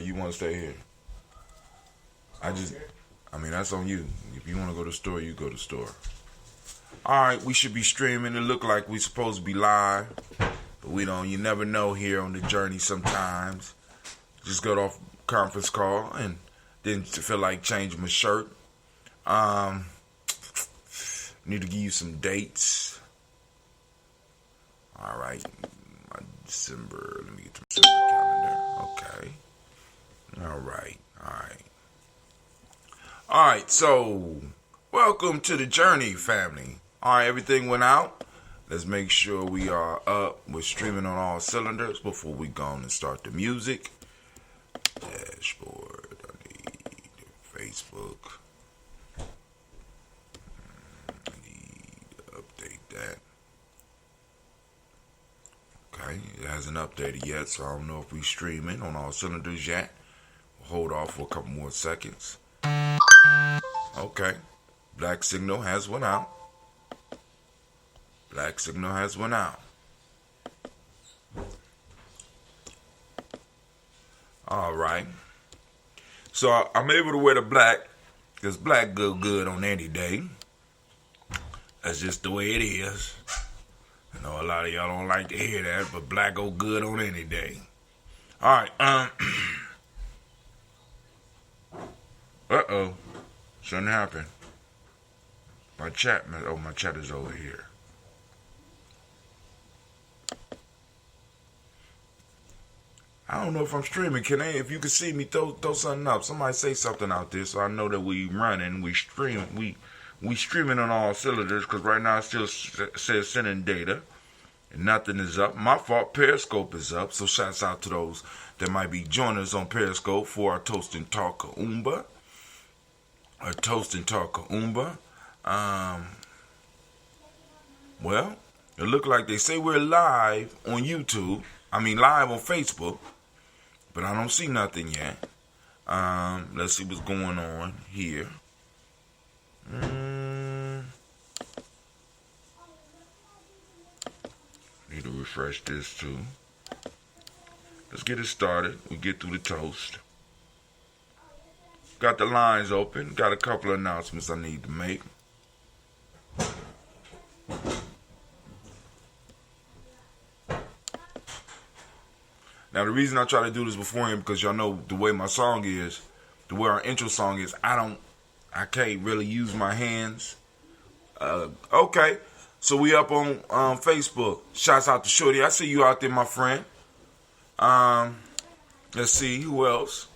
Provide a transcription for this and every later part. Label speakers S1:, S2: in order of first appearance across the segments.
S1: you want to stay here? That's on you. If you want to go to the store, you go to the store. All right, we should be streaming. It look like we supposed to be live, but we don't. You never know here on the journey sometimes. Just got off conference call and didn't feel like changing my shirt. Need to give you some dates. All right, my December. Let me get to my December calendar. Okay. All right. All right. So, welcome to the journey, family. All right, everything went out. Let's make sure we are up. We're streaming on all cylinders before we go on and start the music. Dashboard. I need Facebook. I need to update that. Okay, it hasn't updated yet, so I don't know if we're streaming on all cylinders yet. We'll hold off for a couple more seconds. Okay, black signal has went out. Black signal has went out. All right. So I'm able to wear the black because black go good on any day. That's just the way it is. I know a lot of y'all don't like to hear that, but black go good on any day. All right. Uh-oh. Something happened. My chat is over here. I don't know if I'm streaming. If you can see me, throw something up. Somebody say something out there so I know that we running. We streaming on all cylinders because right now it still says sending data. And nothing is up. My fault. Periscope is up. So shouts out to those that might be joining us on Periscope for our Toast&Talk Kuumba. Our Toast&Talk Kuumba. Well, it look like they say we're live on YouTube. Live on Facebook. But I don't see nothing yet. Let's see what's going on here. Need to refresh this too. Let's get it started. We get through the toast. Got the lines open. Got a couple of announcements I need to make. Now, the reason I try to do this beforehand because y'all know the way my song is, the way our intro song is, I can't really use my hands. Okay, so we up on Facebook. Shouts out to Shorty. I see you out there, my friend. Let's see who else.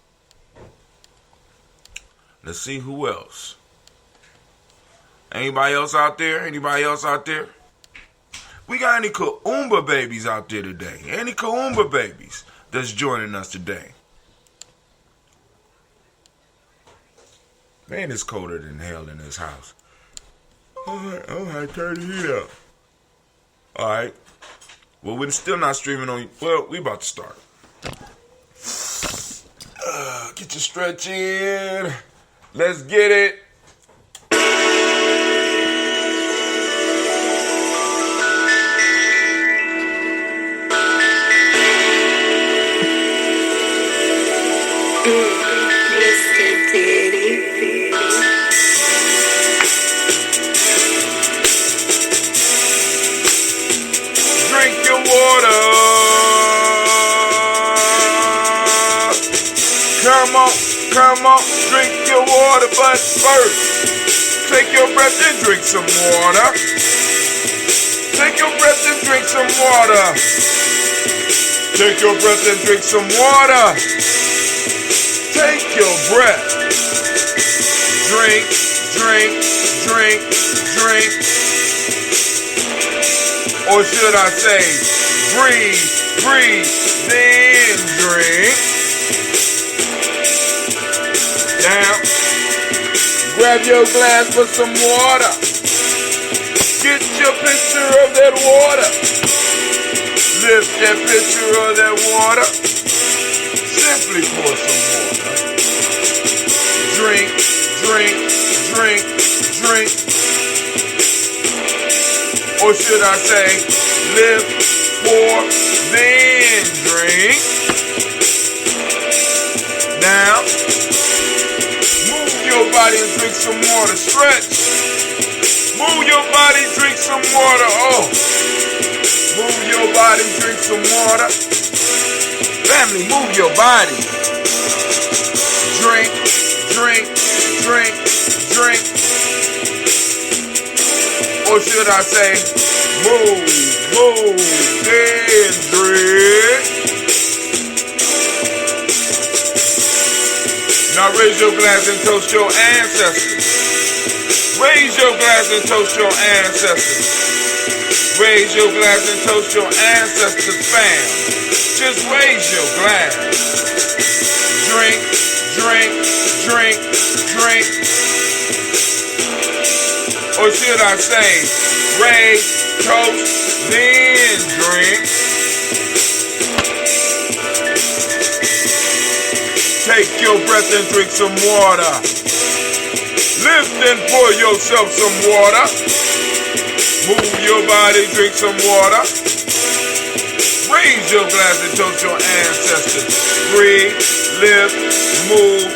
S1: Anybody else out there? We got any Kuumba babies out there today? Any Kuumba babies that's joining us today? Man, it's colder than hell in this house. All right, turn the heat up. All right. Well, we're still not streaming on. Well, we about to start. Get your stretch in. Let's get it. Drink your water. Come on, drink your water, but first, take your breath and drink some water. Take your breath and drink some water. Take your breath and drink some water. Take your breath. Drink. Or should I say, breathe, then drink. Now, grab your glass for some water. Get your picture of that water. Lift that picture of that water. Simply pour some water. Drink. Or should I say, lift, pour, then drink. Now, move your body and drink some water. Stretch. Move your body, drink some water. Oh. Move your body, drink some water. Family, move your body. Drink, drink, drink, drink. Or should I say, move, and drink. Now raise your glass and toast your ancestors. Raise your glass and toast your ancestors. Raise your glass and toast your ancestors, fam. Just raise your glass. Drink, drink, drink, drink. Or should I say, raise, toast, then drink. Take your breath and drink some water. Lift and pour yourself some water. Move your body, drink some water. Raise your glass and toast your ancestors. Breathe, lift, move,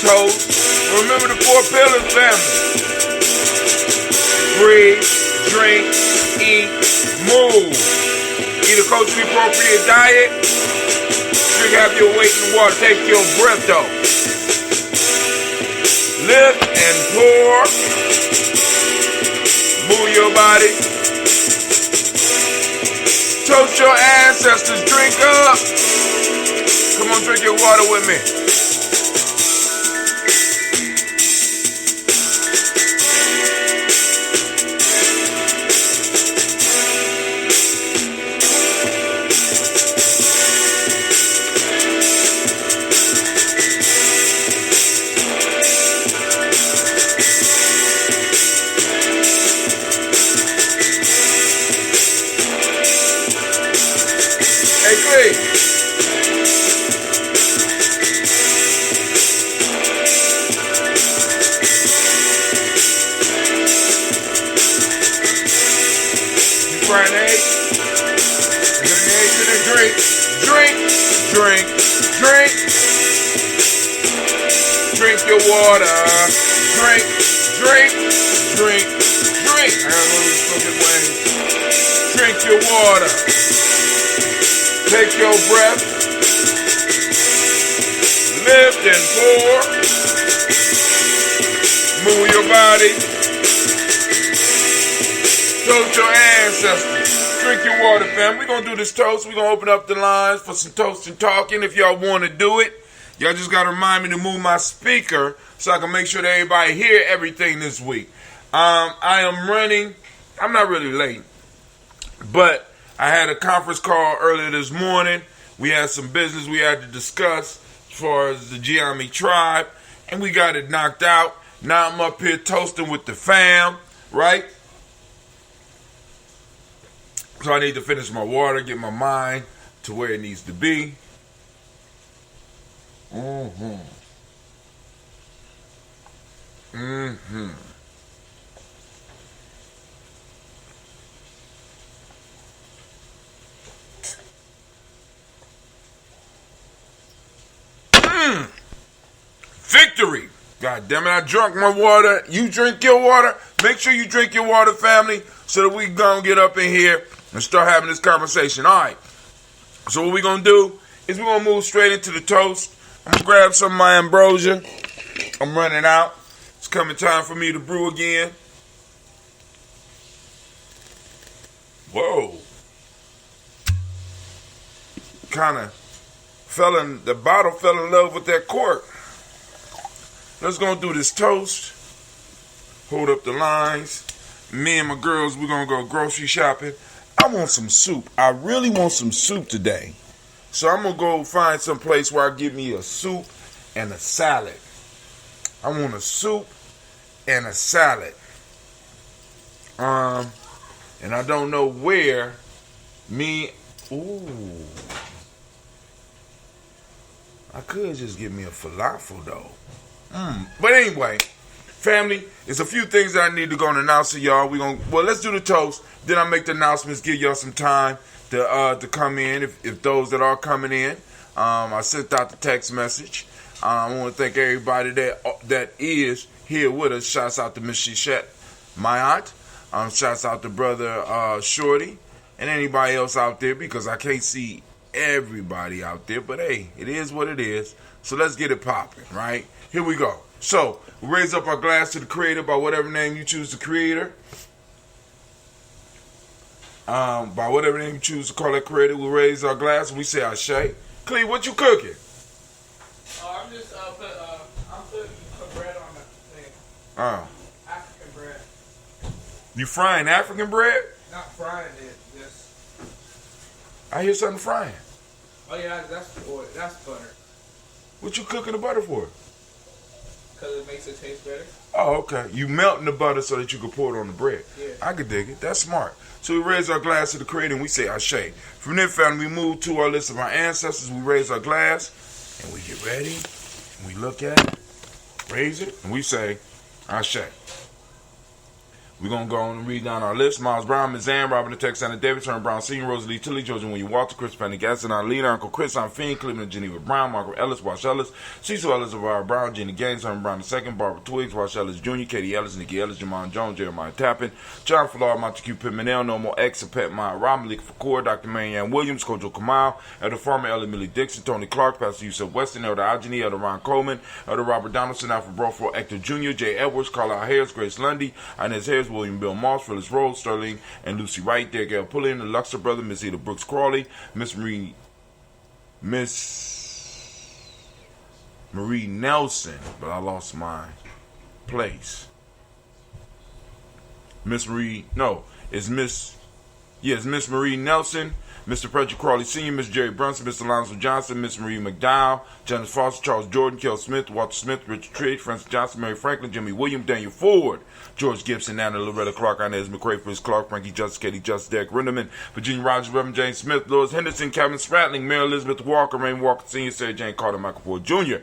S1: toast. Remember the 4 pillars, family. Breathe, drink, eat, move. Eat a culturally appropriate diet. Drink half your weight in water. Take your breath though. Lift and pour. Move your body. Toast your ancestors. Drink up. Come on, drink your water with me. Drink your water. Drink, drink, drink, drink. I gotta go this fucking way. Drink your water. Take your breath. Lift and pour. Move your body. Toast your ancestors. Drink your water, fam. We're going to do this toast. We're going to open up the lines for some toast and talking. If y'all want to do it, y'all just got to remind me to move my speaker so I can make sure that everybody hear everything this week. I am running. I'm not really late, but I had a conference call earlier this morning. We had some business we had to discuss as far as the Gye-Nyame tribe, and we got it knocked out. Now I'm up here toasting with the fam, right? So I need to finish my water, get my mind to where it needs to be. Victory! God damn it, I drunk my water. You drink your water. Make sure you drink your water, family, so that we gonna get up in here and start having this conversation. All right. So what we're going to do is we're going to move straight into the toast. I'm going to grab some of my ambrosia. I'm running out. It's coming time for me to brew again. Whoa. The bottle fell in love with that cork. Let's go do this toast. Hold up the lines. Me and my girls, we're going to go grocery shopping. I want some soup. I really want some soup today. So I'm going to go find some place where I give me a soup and a salad. I want a soup and a salad. And I don't know where I could just get me a falafel though. But anyway, family, there's a few things that I need to go and announce to y'all. Let's do the toast. Then I'll make the announcements, give y'all some time to come in if those that are coming in. I sent out the text message. I want to thank everybody that is here with us. Shouts out to Miss Shishette, my aunt. Shouts out to Brother Shorty and anybody else out there, because I can't see everybody out there. But hey, it is what it is. So let's get it popping, right? Here we go. So we raise up our glass to the Creator by whatever name you choose, the Creator. By whatever name you choose to call that Creator, we raise our glass and we say Ashe. Clee, what you cooking?
S2: I'm just I'm putting some bread on the thing. African bread.
S1: You frying African bread?
S2: Not frying it, just.
S1: I hear something frying.
S2: Oh yeah, that's oil. That's butter.
S1: What you cooking the butter for?
S2: Because it makes it taste better.
S1: Oh, okay. You melting the butter so that you can pour it on the bread.
S2: Yeah.
S1: I can dig it. That's smart. So we raise our glass to the Creator and we say Ashe. From there, family, we move to our list of our ancestors. We raise our glass and we get ready. And we look at it, raise it, and we say Ashe. We're going to go on and read down our list. Miles Brown, Ms. Ann, Robert the Texana, David Turner Brown, Senior, Rosalie Tilly, Georgia William Walter, Chris Penny, Gaston, Leader, Uncle Chris, I'm Fiend, Cleveland, Geneva Brown, Margaret Ellis, Wash Ellis, Cecil Ellis, Elvira Brown, Jenny Gaines, Herman Brown II, Barbara Twiggs, Wash Ellis Jr., Katie Ellis, Nikki Ellis, Jamon Jones, Jeremiah Tappan, John Fallard, Montague Pimenel, No More X, Pet Maya Rob, Malik Fakour, Dr. Marianne Williams, Kojo Kamal, Elder Farmer, Elder Millie Dixon, Tony Clark, Pastor Yusuf Weston, Elder Algeny, Elder Ron Coleman, Elder Robert Donaldson, Alfred Brofro, Hector Jr., Jay Edwards, Carlisle Harris, Grace Lundy, Inez Harris, William Bill Moss, Phyllis Rose, Sterling, and Lucy Wright, Derek L. Pullian, the Luxor brother, Miss Eda Brooks Crawley, Miss Marie Nelson, but I lost my place. Miss Marie Nelson, Mr. Frederick Crawley Sr., Miss Jerry Brunson, Mr. Lonzo Johnson, Miss Marie McDowell, Janice Foster, Charles Jordan, Kel Smith, Walter Smith, Richard Trigg, Francis Johnson, Mary Franklin, Jimmy William, Daniel Ford, George Gibson, Anna Loretta Clark, Inez McCray, Fritz Clark, Frankie Justice, Katie Justice, Derek Rinderman, Virginia Rogers, Reverend James Smith, Lois Henderson, Kevin Spratling, Mary Elizabeth Walker, Rain Walker Sr., Sarah Jane Carter, Michael Ford Jr.,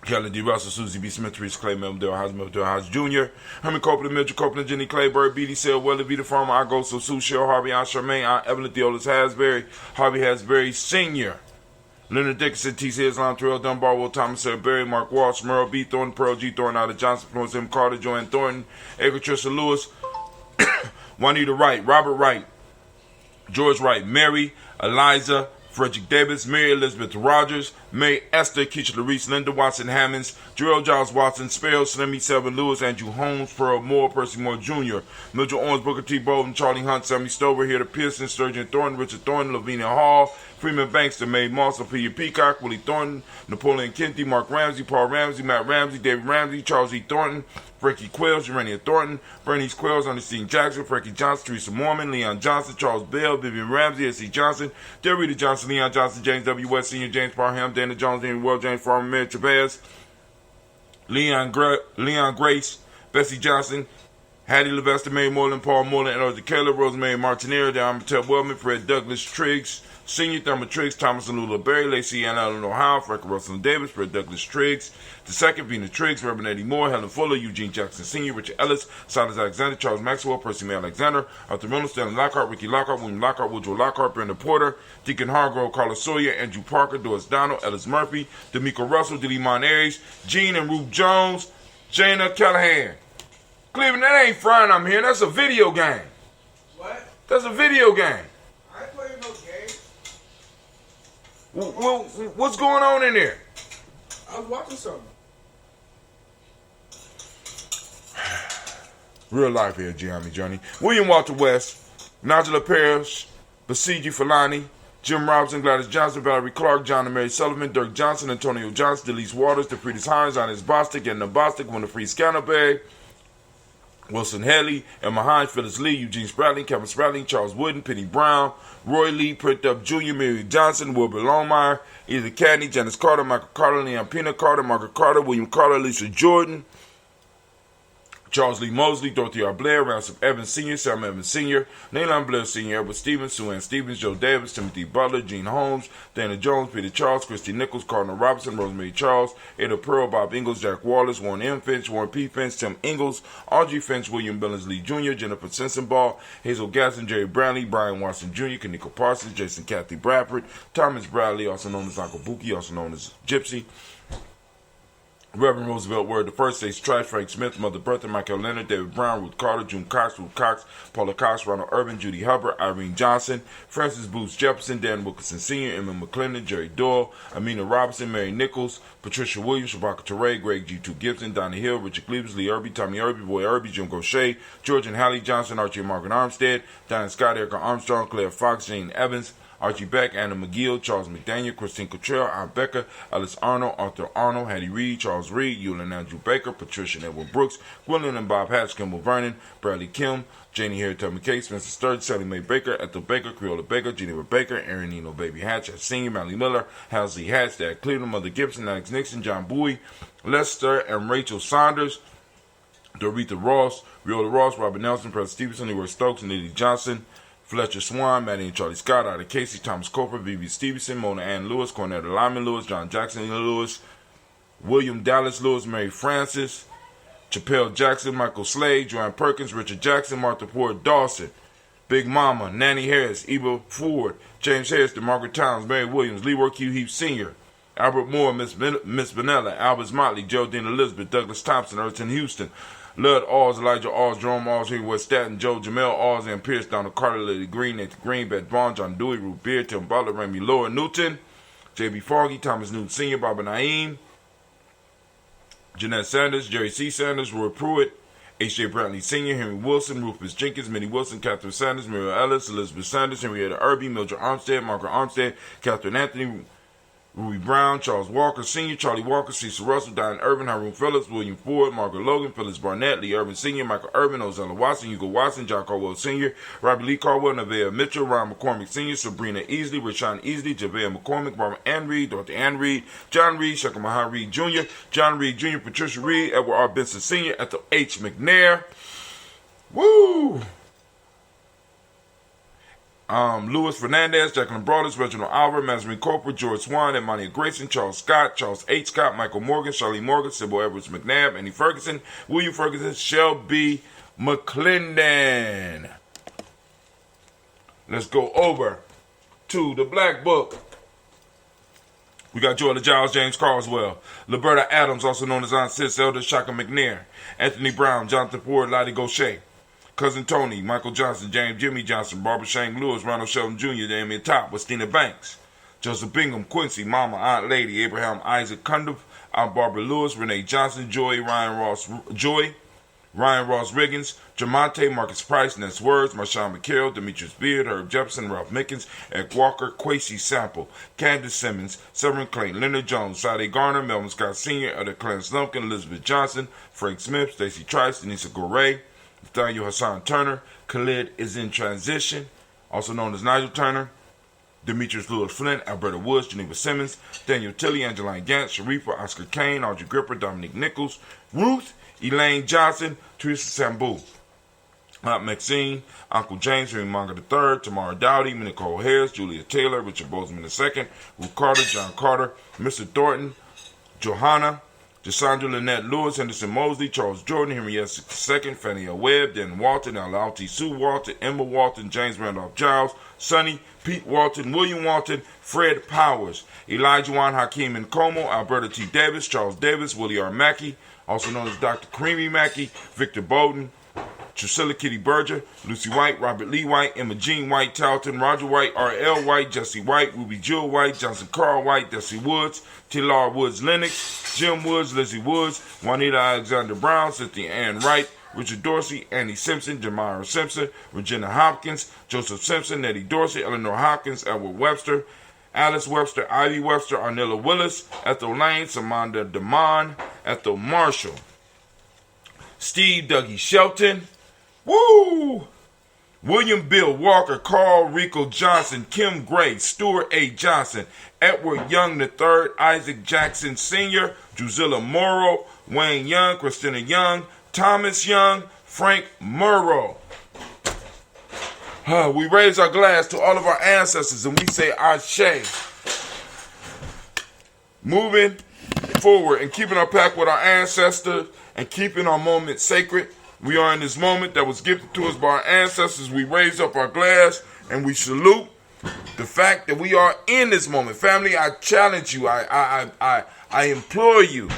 S1: Kelly D. Russell, Susie B. Smith, Teresa Clay, Melville House Jr., Herman Copeland, Mitchell Copeland, Jenny Clayburg, B.D. Sale, Weller, B. the Farmer, I Go, So Sue, Cheryl Harvey, Aunt Charmaine, Aunt Evelyn Theolis Hasbury, Harvey Hasbury Sr., Leonard Dickinson, T.C. Islam, Terrell Dunbar, Will Thomas, Sarah Berry, Mark Walsh, Merle B. Thornton, Pearl G. Thornton, Ida Johnson, Florence M. Carter, Joanne Thornton, Edgar Trisha Lewis, Juanita Wright, Robert Wright, George Wright, Mary, Eliza, Frederick Davis, Mary Elizabeth Rogers, May Esther, Keisha Larice, Linda Watson Hammonds, Gerald Giles Watson, Sparrow, Slimmy, Selvin Lewis, Andrew Holmes, Pearl Moore, Percy Moore Jr., Mildred Owens, Booker T. Bolden, Charlie Hunt, Sammy Stover, Here to Pearson, Sturgeon Thornton, Richard Thornton, Lavinia Hall, Freeman Banks, Mae Moss, Ophelia Peacock, Willie Thornton, Napoleon Kenty, Mark Ramsey, Paul Ramsey, Matt Ramsey, David Ramsey, Charles E. Thornton, Frankie Quills, Urania Thornton, Bernice Quills, Ernestine Jackson, Frankie Johnson, Teresa Mormon, Leon Johnson, Charles Bell, Vivian Ramsey, S.C. Johnson, Derrida Johnson, Leon Johnson, James W. West Sr., James Parham, Dana Jones, Danny Well, James Farmer, Mary Chavez, Leon Grace, Bessie Johnson, Hattie Levester, Mary Moreland, Paul Moreland, Elder Keller, Rosemary Martinero, Diamond Ted Wellman, Fred Douglas Triggs, Senior Thelma Triggs, Thomas and Lula Berry, Lacey Ann Allen Ohio, Frank Russell and Davis, Fred Douglas Triggs, the second Vina Triggs, Reverend Eddie Moore, Helen Fuller, Eugene Jackson Sr., Richard Ellis, Silas Alexander, Charles Maxwell, Percy May Alexander, Arthur Miller, Stanley Lockhart, Ricky Lockhart, William Lockhart, Woodrow Lockhart, Brenda Porter, Deacon Hargrove, Carlos Sawyer, Andrew Parker, Doris Donald, Ellis Murphy, D'Amico Russell, Delimon Aries, Gene and Ruth Jones, Jana Callahan. Cleveland, that ain't frying I'm here. That's a video game.
S2: What?
S1: That's a video game.
S2: I ain't playing no game.
S1: What's going on in there?
S2: I was watching something.
S1: Real life here, Gye-Nyame Johnny. William Walter West, Nigella Parrish, Basiji Falani, Jim Robinson, Gladys Johnson, Valerie Clark, John and Mary Sullivan, Dirk Johnson, Antonio Johnson, Delise Waters, DeFritis Hines, Ines Bostic, Edna Bostic, Winifred Scannerberg, Wilson Haley, Emma Hines, Phyllis Lee, Eugene Spratling, Kevin Spratling, Charles Wooden, Penny Brown, Roy Lee, Print Up Jr., Mary Johnson, Wilbur Longmire, Edith Cadney, Janice Carter, Michael Carter, Leon Pina Carter, Margaret Carter, William Carter, Lisa Jordan, Charles Lee Mosley, Dorothy R. Blair, Ransom Evans Sr., Sam Evans Sr., Nayland Blair Sr., Edward Stevens, Sue Ann Stevens, Joe Davis, Timothy Butler, Gene Holmes, Dana Jones, Peter Charles, Christy Nichols, Cardinal Robinson, Rosemary Charles, Ada Pearl, Bob Ingalls, Jack Wallace, Warren M. Finch, Warren P. Finch, Tim Ingalls, R.G. Finch, William Billingsley Jr., Jennifer Sensenbaugh, Hazel Gasson, Jerry Brownlee, Brian Watson Jr., Kanika Parsons, Jason Kathy Bradford, Thomas Bradley, also known as Uncle Buki, also known as Gypsy, Reverend Roosevelt Word the First, Stacy Trice, Frank Smith, Mother Bertha, Michael Leonard, David Brown, Ruth Carter, June Cox, Ruth Cox, Paula Cox, Ronald Urban, Judy Hubbard, Irene Johnson, Francis Booth Jefferson, Dan Wilkinson Sr., Emma McClendon, Jerry Doyle, Amina Robinson, Mary Nichols, Patricia Williams, Rebecca Teray, Greg G2 Gibson, Donnie Hill, Richard Cleaves, Lee Irby, Tommy Irby, Boy Irby, Jim Gaucher, George and Hallie Johnson, Archie and Margaret Armstead, Diane Scott, Erica Armstrong, Claire Fox, Jane Evans, Archie Beck, Anna McGill, Charles McDaniel, Christine Cottrell, Al Becker, Alice Arnold, Arthur Arnold, Hattie Reed, Charles Reed, Eulin Andrew Baker, Patricia and Edward Brooks, Gwendolyn and Bob Hatch, Kimball Vernon, Bradley Kim, Janie Harry Tubman McKay, Spencer Sturge, Sally Mae Baker, Ethel Baker, Creola Baker, Geneva Baker, Aaron Eno Baby Hatch, Senior, Mally Miller, Halsey Hatch, Dad Cleveland, Mother Gibson, Alex Nixon, John Bowie, Lester and Rachel Saunders, Dorita Ross, Riola Ross, Robert Nelson, President Stevenson, Leroy Stokes, Nitty Johnson, Fletcher Swan, Maddie and Charlie Scott, Ida Casey, Thomas Coper, Vivi Stevenson, Mona Ann Lewis, Cornetta Lyman Lewis, John Jackson Lewis, William Dallas Lewis, Mary Francis, Chappelle Jackson, Michael Slade, Joanne Perkins, Richard Jackson, Martha Ford Dawson, Big Mama, Nanny Harris, Eva Ford, James Harris, Margaret Towns, Mary Williams, Leroy Q. Heath Sr., Albert Moore, Miss Vanilla, Albert Motley, Geraldine Elizabeth, Douglas Thompson, Erton Houston, Lud Alls, Elijah Alls, Jerome Alls, Henry West Staten, Joe Jamel Alls, and Pierce, Donald Carter, Lady Green, Nathan Green, Beth Bond, John Dewey, Ruth Beard, Tim Butler, Remy Laura Newton, J.B. Foggy, Thomas Newton Sr., Barbara Naeem, Jeanette Sanders, Jerry C. Sanders, Roy Pruitt, H.J. Brantley Sr., Henry Wilson, Rufus Jenkins, Minnie Wilson, Catherine Sanders, Muriel Ellis, Elizabeth Sanders, Henrietta Irby, Mildred Armstead, Margaret Armstead, Catherine Anthony, Ruby Brown, Charles Walker Sr., Charlie Walker, Cecil Russell, Diane Irvin, Haroon Phillips, William Ford, Margaret Logan, Phyllis Barnett, Lee Irvin Sr., Michael Irvin, Ozella Watson, Hugo Watson, John Caldwell Sr., Robert Lee Caldwell, Nevaeh Mitchell, Ron McCormick Sr., Sabrina Easley, Rashawn Easley, Javea McCormick, Barbara Ann Reed, Dorothy Ann Reed, John Reed, Shekamaha Reed Jr., John Reed Jr., Patricia Reed, Edward R. Benson Sr., Ethel H. McNair. Woo! Louis Fernandez, Jacqueline Broadus, Reginald Albert, Mazarin Cooper, George Swan, Emania Grayson, Charles Scott, Charles H. Scott, Michael Morgan, Charlie Morgan, Sybil Edwards McNabb, Annie Ferguson, William Ferguson, Shelby McClendon. Let's go over to the Black Book. We got Jordan Giles, James Carswell, Liberta Adams, also known as Aunt Sis, Elder Shaka McNair, Anthony Brown, Jonathan Ford, Lottie Gaucher, Cousin Tony, Michael Johnson, James Jimmy Johnson, Barbara Shane Lewis, Ronald Shelton Jr., Damian Top, Westina Banks, Joseph Bingham, Quincy, Mama, Aunt Lady, Abraham Isaac Cundiff, Aunt Barbara Lewis, Renee Johnson, Ryan Ross Riggins, Jamonte, Marcus Price, Ness Words, Marshawn McCarroll, Demetrius Beard, Herb Jefferson, Ralph Mickens, Eric Walker, Quasi Sample, Candace Simmons, Severin Clayton, Leonard Jones, Sade Garner, Melvin Scott Sr., Elder Clarence Lumpkin, Elizabeth Johnson, Frank Smith, Stacey Trice, Denisa Goray, Nathaniel Hassan Turner, Khalid is in transition, also known as Nigel Turner, Demetrius Lewis Flint, Alberta Woods, Geneva Simmons, Daniel Tilley, Angeline Gantz, Sharifa, Oscar Kane, Audrey Gripper, Dominique Nichols, Ruth, Elaine Johnson, Teresa Sambu, Aunt Maxine, Uncle James, Henry Manga III, Tamara Dowdy, Nicole Harris, Julia Taylor, Richard Bozeman II, Ruth Carter, John Carter, Mr. Thornton, Johanna, Cassandra Lynette Lewis, Henderson Mosley, Charles Jordan, Henry S. II, Fannie L. Webb, Dan Walton, Alalti Sue Walton, Emma Walton, James Randolph Giles, Sonny, Pete Walton, William Walton, Fred Powers, Elijah Juan Hakeem Nkomo, Alberta T. Davis, Charles Davis, Willie R. Mackey, also known as Dr. Creamy Mackey, Victor Bowden, Drusilla Kitty Berger, Lucy White, Robert Lee White, Emma Jean White, Talton, Roger White, R.L. White, Jesse White, Ruby Jill White, Johnson Carl White, Desi Woods, T.L.R. Woods Lennox, Jim Woods, Lizzie Woods, Juanita Alexander Brown, Cynthia Ann Wright, Richard Dorsey, Annie Simpson, Jamira Simpson, Regina Hopkins, Joseph Simpson, Nettie Dorsey, Eleanor Hopkins, Edward Webster, Alice Webster, Ivy Webster, Arnilla Willis, Ethel Lane, Samanda Damon, Ethel Marshall, Steve Dougie Shelton, woo! William Bill Walker, Carl Rico Johnson, Kim Gray, Stuart A. Johnson, Edward Young III, Isaac Jackson Sr., Drusilla Morrow, Wayne Young, Christina Young, Thomas Young, Frank Murrow. We raise our glass to all of our ancestors and we say Ashe. Moving forward and keeping our pact with our ancestors and keeping our moment sacred. We are in this moment that was gifted to us by our ancestors. We raise up our glass and we salute the fact that we are in this moment. Family, I challenge you. I implore you.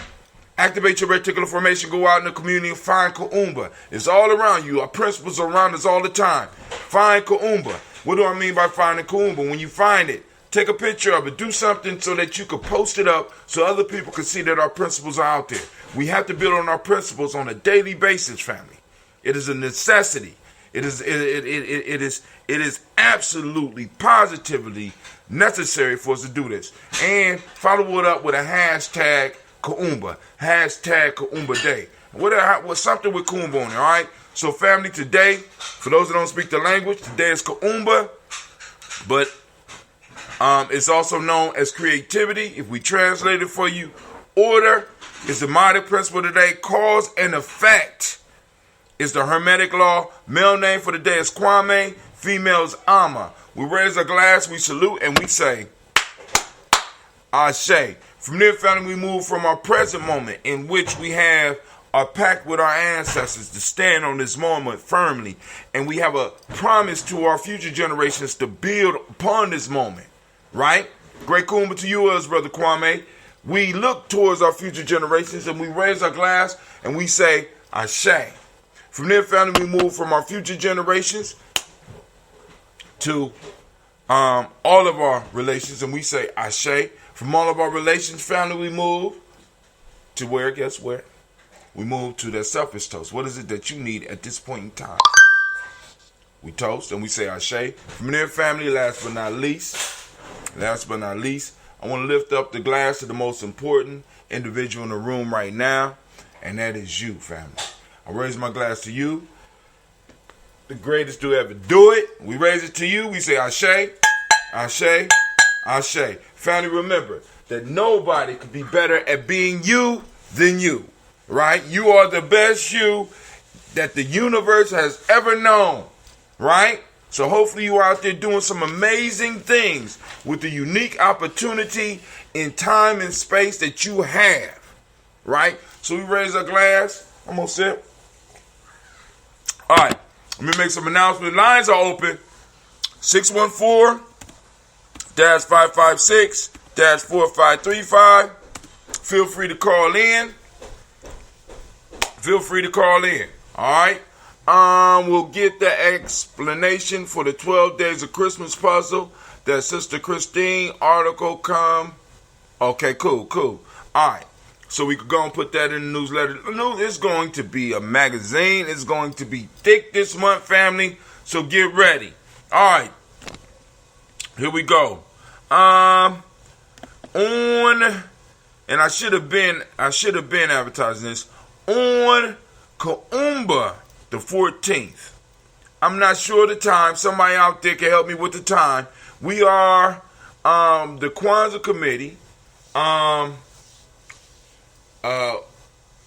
S1: Activate your reticular formation. Go out in the community and find Kuumba. It's all around you. Our principles are around us all the time. Find Kuumba. What do I mean by finding Kuumba? When you find it, take a picture of it. Do something so that you can post it up so other people can see that our principles are out there. We have to build on our principles on a daily basis, family. It is a necessity. It is absolutely, positively necessary for us to do this. And follow it up with a hashtag Kuumba. Hashtag Kuumba Day. What's something with Kuumba on it, all right? So family, today, for those that don't speak the language, today is Kuumba, but it's also known as creativity. If we translate it for you, order is the mighty principle today. Cause and effect is the Hermetic law. Male name for the day is Kwame. Female is Ama. We raise a glass, we salute, and we say, Ashe. From there, family, we move from our present moment in which we have a pact with our ancestors to stand on this moment firmly. And we have a promise to our future generations to build upon this moment. Right? Great Kuumba to you, as Brother Kwame. We look towards our future generations and we raise our glass and we say, Ashe. From there, family, we move from our future generations to all of our relations and we say, Ashe. From all of our relations, family, we move to where? Guess where? We move to that selfish toast. What is it that you need at this point in time? We toast and we say Ashe. From there, family, last but not least, I want to lift up the glass to the most important individual in the room right now, and that is you, family. I raise my glass to you, the greatest to ever do it. We raise it to you. We say Ashe, Ashe, Ashe. Family, remember that nobody could be better at being you than you, right? You are the best you that the universe has ever known, right? So hopefully you are out there doing some amazing things with the unique opportunity in time and space that you have, right? So we raise our glass. I'm going to sip. All right. Let me make some announcements. Lines are open. 614-556-4535. Feel free to call in. All right. We'll get the explanation for the 12 Days of Christmas puzzle that Sister Christine article come. Okay, cool. All right. So we could go and put that in the newsletter. It's going to be a magazine. It's going to be thick this month, family. So get ready. All right. Here we go. And I should have been advertising this on Kuumba the 14th. I'm not sure the time. Somebody out there can help me with the time. We are the Kwanzaa committee.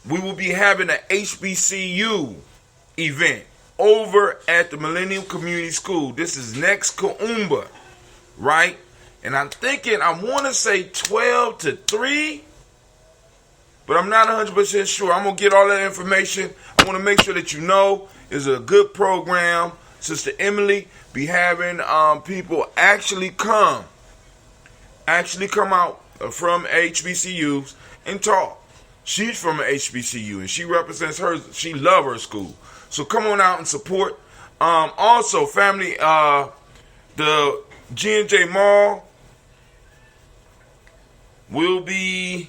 S1: We will be having an HBCU event over at the Millennium Community School. This is next Kuumba, right? And I'm thinking, I want to say 12 to 3, but I'm not 100% sure. I'm going to get all that information. I want to make sure that you know it's a good program. Sister Emily be having people actually come out from HBCUs and talk. She's from an HBCU and she represents her. She loves her school. So come on out and support. Also, family, the G&J Mall will be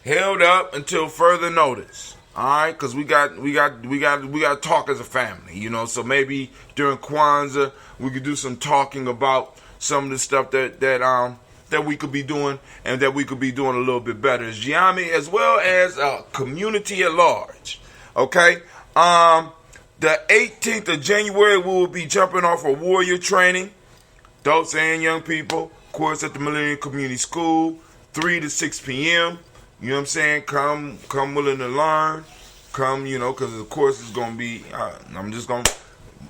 S1: held up until further notice. All right, because we got to talk as a family, you know. So maybe during Kwanzaa we could do some talking about some of the stuff that we could be doing and that we could be doing a little bit better as Gye-Nyame as well as community at large. Okay, the 18th of January we will be jumping off a warrior training, adults and young people, of course at the Millennium Community School, 3 to 6 p.m. You know what I'm saying? Come willing to learn. come, because of course it's going to be,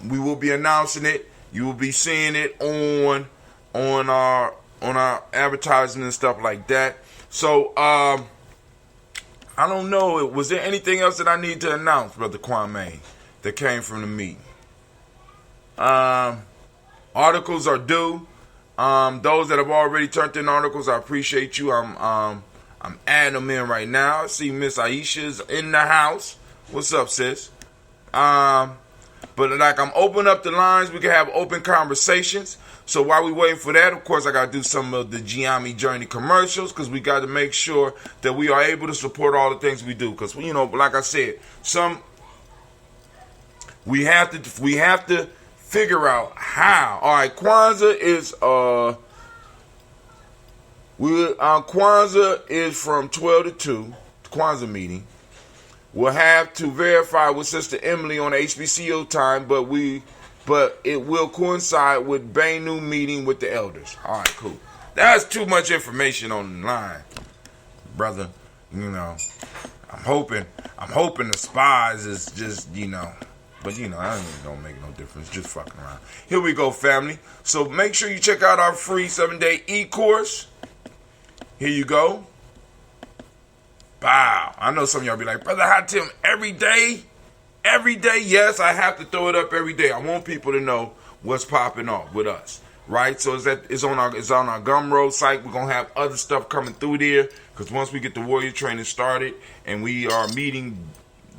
S1: we will be announcing it. You will be seeing it on our advertising and stuff like that. So, I don't know. Was there anything else that I need to announce, Brother Kwame, that came from the meeting? Articles are due. Those that have already turned in articles, I appreciate you. I'm adding them in right now. I see Miss Aisha's in the house. What's up, sis? But like, I'm opening up the lines. We can have open conversations. So while we waiting for that, of course, I got to do some of the Gye-Nyame Journey commercials, because we got to make sure that we are able to support all the things we do. Because, like I said, we have to figure out how. All right, Kwanzaa is from 12 to 2, the Kwanzaa meeting. We'll have to verify with Sister Emily on the HBCO time, but it will coincide with Benu meeting with the elders. All right, cool. That's too much information on the line, brother. I'm hoping the spies is just, but that don't make no difference. Just fucking around. Here we go, family. So make sure you check out our free 7-day e-course. Here you go. Wow. I know some of y'all be like, Brother Hot Tim, every day? Every day? Yes, I have to throw it up every day. I want people to know what's popping off with us. Right? So it's on our Gumroad site. We're gonna have other stuff coming through there. Because once we get the warrior training started and we are meeting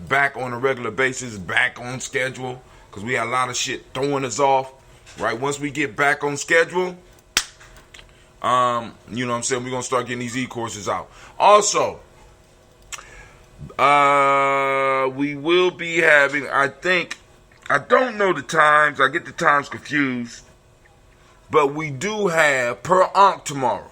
S1: back on a regular basis, back on schedule, because we had a lot of shit throwing us off. Right? Once we get back on schedule, you know what I'm saying, we're gonna start getting these e-courses out. Also, we will be having, I don't know the times, I get the times confused, but we do have Per Ankh tomorrow.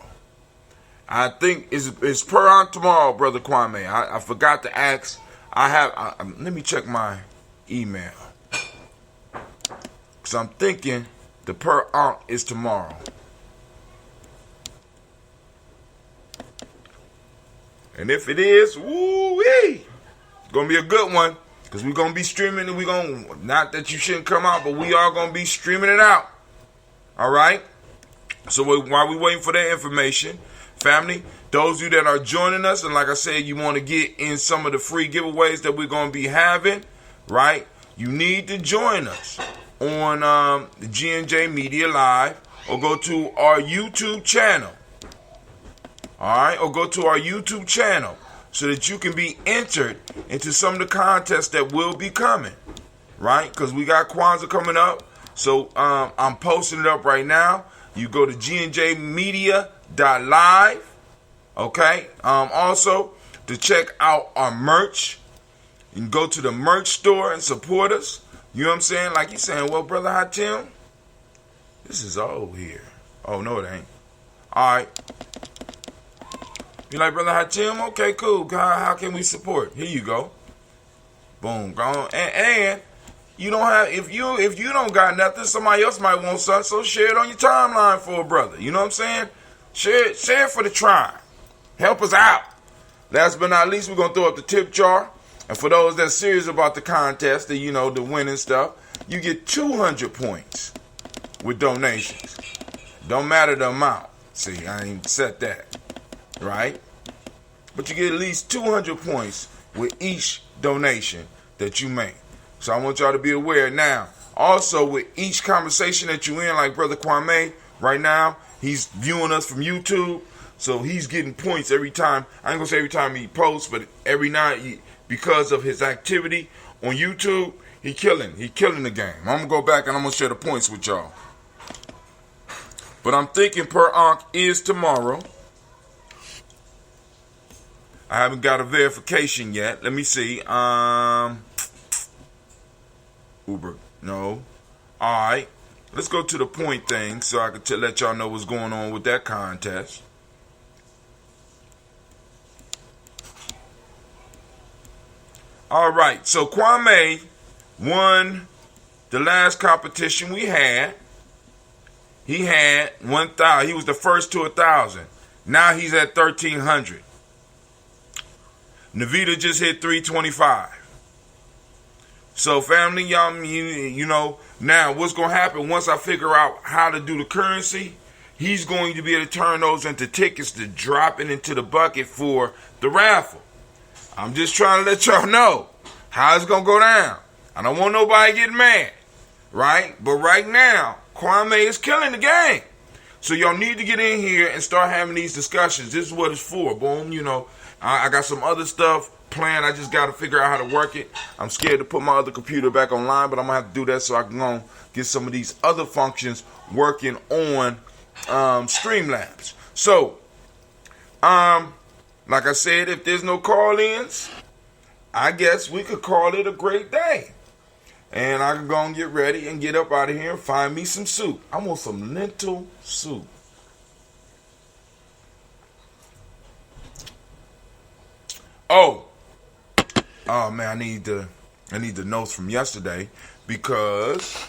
S1: I think it's Per Ankh tomorrow, Brother Kwame. I forgot to ask. Let me check my email, because I'm thinking the Per Ankh is tomorrow. And if it is, woo-wee, it's going to be a good one, because we're going to be streaming, and not that you shouldn't come out, but we are going to be streaming it out. All right? So while we waiting for that information, family, those of you that are joining us, and like I said, you want to get in some of the free giveaways that we're going to be having, right? You need to join us on the G&J Media Live, or go to our YouTube channel. All right, or go to our YouTube channel so that you can be entered into some of the contests that will be coming, right? Because we got Kwanzaa coming up, so I'm posting it up right now. You go to gnjmedia.live, okay? Also, to check out our merch, you can go to the merch store and support us. You know what I'm saying? Like he's saying, well, Brother Hot Tim, this is old here. Oh, no, it ain't. All right. You like Brother Hot Tim? Okay, cool. How can we support? Here you go. Boom, gone. And you don't have, if you don't got nothing, somebody else might want something. So share it on your timeline for a brother. You know what I'm saying? Share it for the tribe. Help us out. Last but not least, we're gonna throw up the tip jar. And for those that's serious about the contest, the winning stuff, you get 200 points with donations. Don't matter the amount. See, I ain't set that. Right? But you get at least 200 points with each donation that you make. So I want y'all to be aware now. Also, with each conversation that you in, like Brother Kwame, right now, he's viewing us from YouTube. So he's getting points every time. I ain't going to say every time he posts, but every night, because of his activity on YouTube, he killing the game. I'm going to go back and I'm going to share the points with y'all. But I'm thinking Per Ankh is tomorrow. I haven't got a verification yet. Let me see. Uber. No. All right. Let's go to the point thing so I can let y'all know what's going on with that contest. All right. So Kwame won the last competition we had. He had 1,000. He was the first to 1,000. Now he's at 1,300. Navita just hit 325. So family, you know, now what's going to happen once I figure out how to do the currency, he's going to be able to turn those into tickets to drop it into the bucket for the raffle. I'm just trying to let y'all know how it's going to go down. I don't want nobody getting mad, right? But right now, Kwame is killing the game. So y'all need to get in here and start having these discussions. This is what it's for. Boom, you know, I got some other stuff planned. I just got to figure out how to work it. I'm scared to put my other computer back online, but I'm going to have to do that so I can go get some of these other functions working on Streamlabs. So, like I said, if there's no call-ins, I guess we could call it a great day. And I can go and get ready and get up out of here and find me some soup. I want some lentil soup. Oh man, I need the notes from yesterday because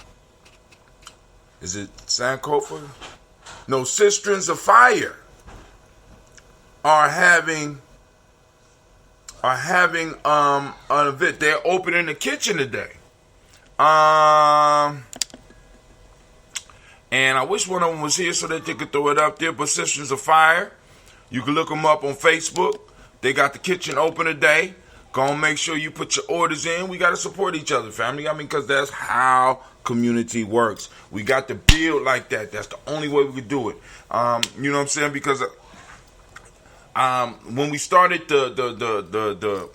S1: is it Sankofa? No, Cisterns of Fire are having an event. They're opening the kitchen today. And I wish one of them was here so that they could throw it up there. But Cisterns of Fire, you can look them up on Facebook. They got the kitchen open today. Go and make sure you put your orders in. We got to support each other, family. I mean, because that's how community works. We got to build like that. That's the only way we could do it. You know what I'm saying? Because when we started the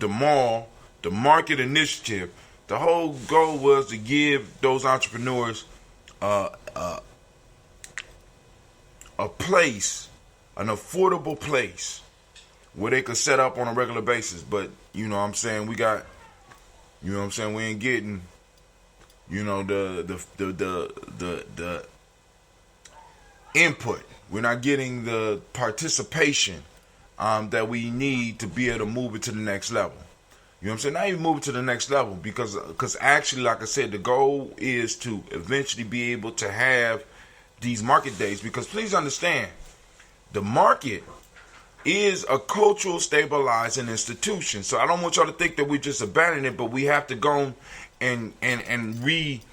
S1: mall, the market initiative, the whole goal was to give those entrepreneurs a place, an affordable place where they could set up on a regular basis. But, you know what I'm saying, we got, you know what I'm saying, we ain't getting, you know, the input. We're not getting the participation that we need to be able to move it to the next level. You know what I'm saying? Not even move it to the next level because actually, like I said, the goal is to eventually be able to have these market days. Because please understand, the market is a cultural stabilizing institution. So I don't want y'all to think that we just abandon it, but we have to go and recalibrate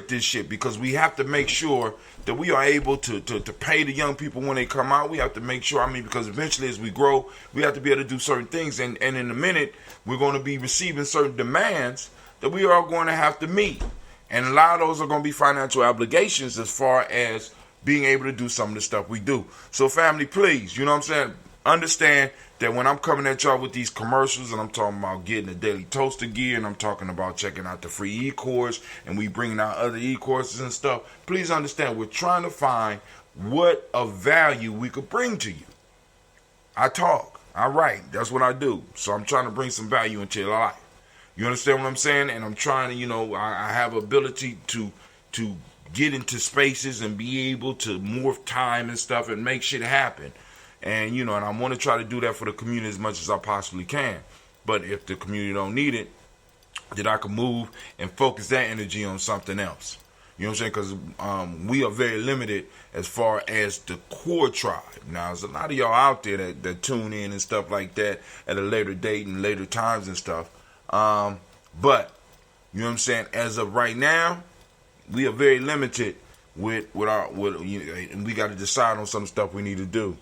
S1: this shit because we have to make sure that we are able to pay the young people when they come out. We have to make sure, because eventually as we grow, we have to be able to do certain things. And in a minute, we're going to be receiving certain demands that we are going to have to meet. And a lot of those are going to be financial obligations as far as being able to do some of the stuff we do. So family, please, you know what I'm saying? Understand that when I'm coming at y'all with these commercials and I'm talking about getting the daily toaster gear and I'm talking about checking out the free e-course and we bringing out other e-courses and stuff, please understand we're trying to find what of value we could bring to you. I talk, I write, that's what I do. So I'm trying to bring some value into your life. You understand what I'm saying? And I'm trying to, you know, I have ability to get into spaces and be able to morph time and stuff and make shit happen. And, you know, and I want to try to do that for the community as much as I possibly can. But if the community don't need it, then I can move and focus that energy on something else. You know what I'm saying? Because we are very limited as far as the core tribe. Now, there's a lot of y'all out there that tune in and stuff like that at a later date and later times and stuff. But, you know what I'm saying? As of right now, we are very limited with and we got to decide on some stuff we need to do.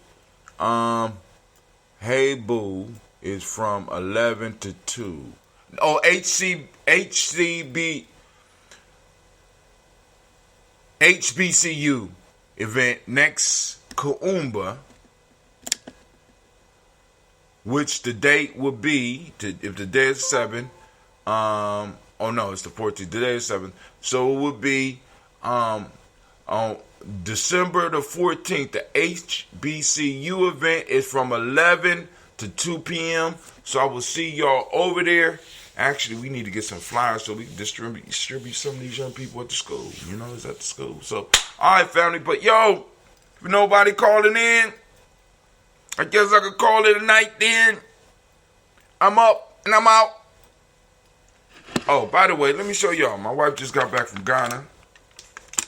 S1: Hey Boo is from 11 to 2. Oh, HBCU event next Kuumba, which the date would be if the day is 7. Oh no, it's the 14th. The day is 7. So it would be on December the 14th. The HBCU event is from 11 to 2 p.m. So I will see y'all over there. Actually, we need to get some flyers so we can distribute some of these young people at the school. You know, it's at the school. So, all right, family. But, yo, if nobody calling in, I guess I could call it a night then. I'm up and I'm out. Oh, by the way, let me show y'all. My wife just got back from Ghana.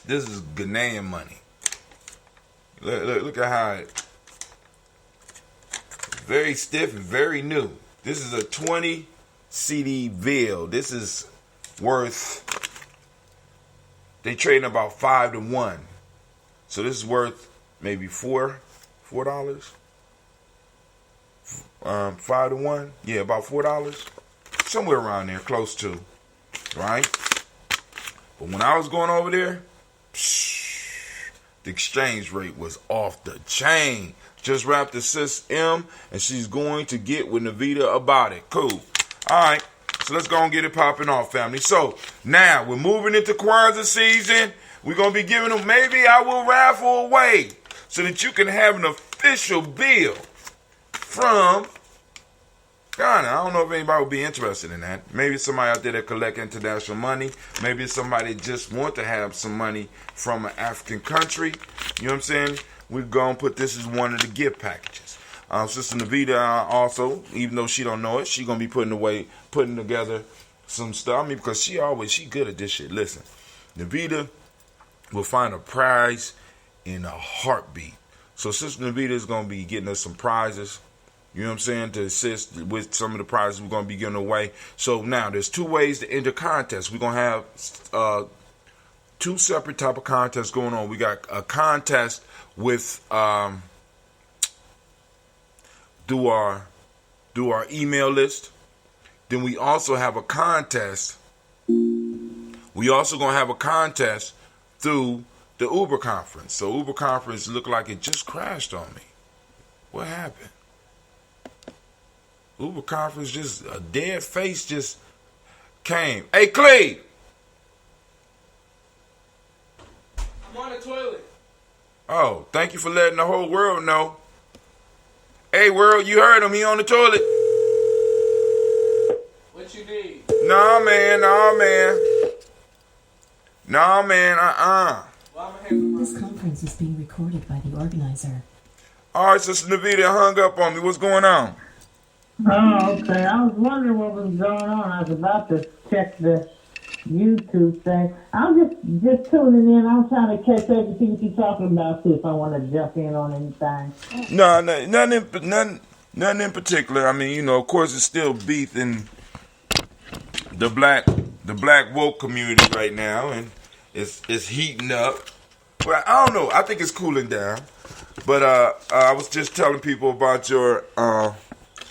S1: This is Ghanaian money. Look at how it's very stiff and very new. This is a 20 CDville. This is worth, they trading about 5 to 1. So this is worth maybe $4. 5 to 1. Yeah, about $4. Somewhere around there, close to. Right? But when I was going over there, the exchange rate was off the chain. Just wrapped the sis M, and she's going to get with Navita about it. Cool. All right. So let's go and get it popping off, family. So now we're moving into Kwanzaa season. We're going to be giving them, maybe I will raffle away so that you can have an official bill from Ghana. I don't know if anybody would be interested in that. Maybe somebody out there that collect international money. Maybe somebody just want to have some money from an African country. You know what I'm saying? We're going to put this as one of the gift packages. Sister Navita also, even though she don't know it, she going to be putting together some stuff. I mean, because she good at this shit. Listen, Navita will find a prize in a heartbeat. So Sister Navita is going to be getting us some prizes, you know what I'm saying, to assist with some of the prizes we're going to be giving away. So now there's 2 ways to enter contests. We're going to have 2 separate type of contests going on. We got a contest with do our email list. Then we also have a contest. We also going to have a contest through the Uber conference. So Uber conference looked like it just crashed on me. What happened? Uber conference, just a dead face just came. Hey, Cleve!
S2: I'm on the toilet.
S1: Oh, thank you for letting the whole world know. Hey, world, you heard him. He on the toilet.
S2: What you need?
S1: Nah, man.
S3: This conference is being recorded by the organizer.
S1: All right, Sister Navita hung up on me. What's going on?
S4: Oh, okay. I was wondering what was going on. I was about to check the YouTube thing. I'm just tuning in. I'm trying to catch up to see what you're talking about, see if I want to jump in on anything.
S1: No, nothing in particular. I mean, you know, of course, it's still beef in the black woke community right now, and it's heating up. But I don't know. I think it's cooling down. But I was just telling people about your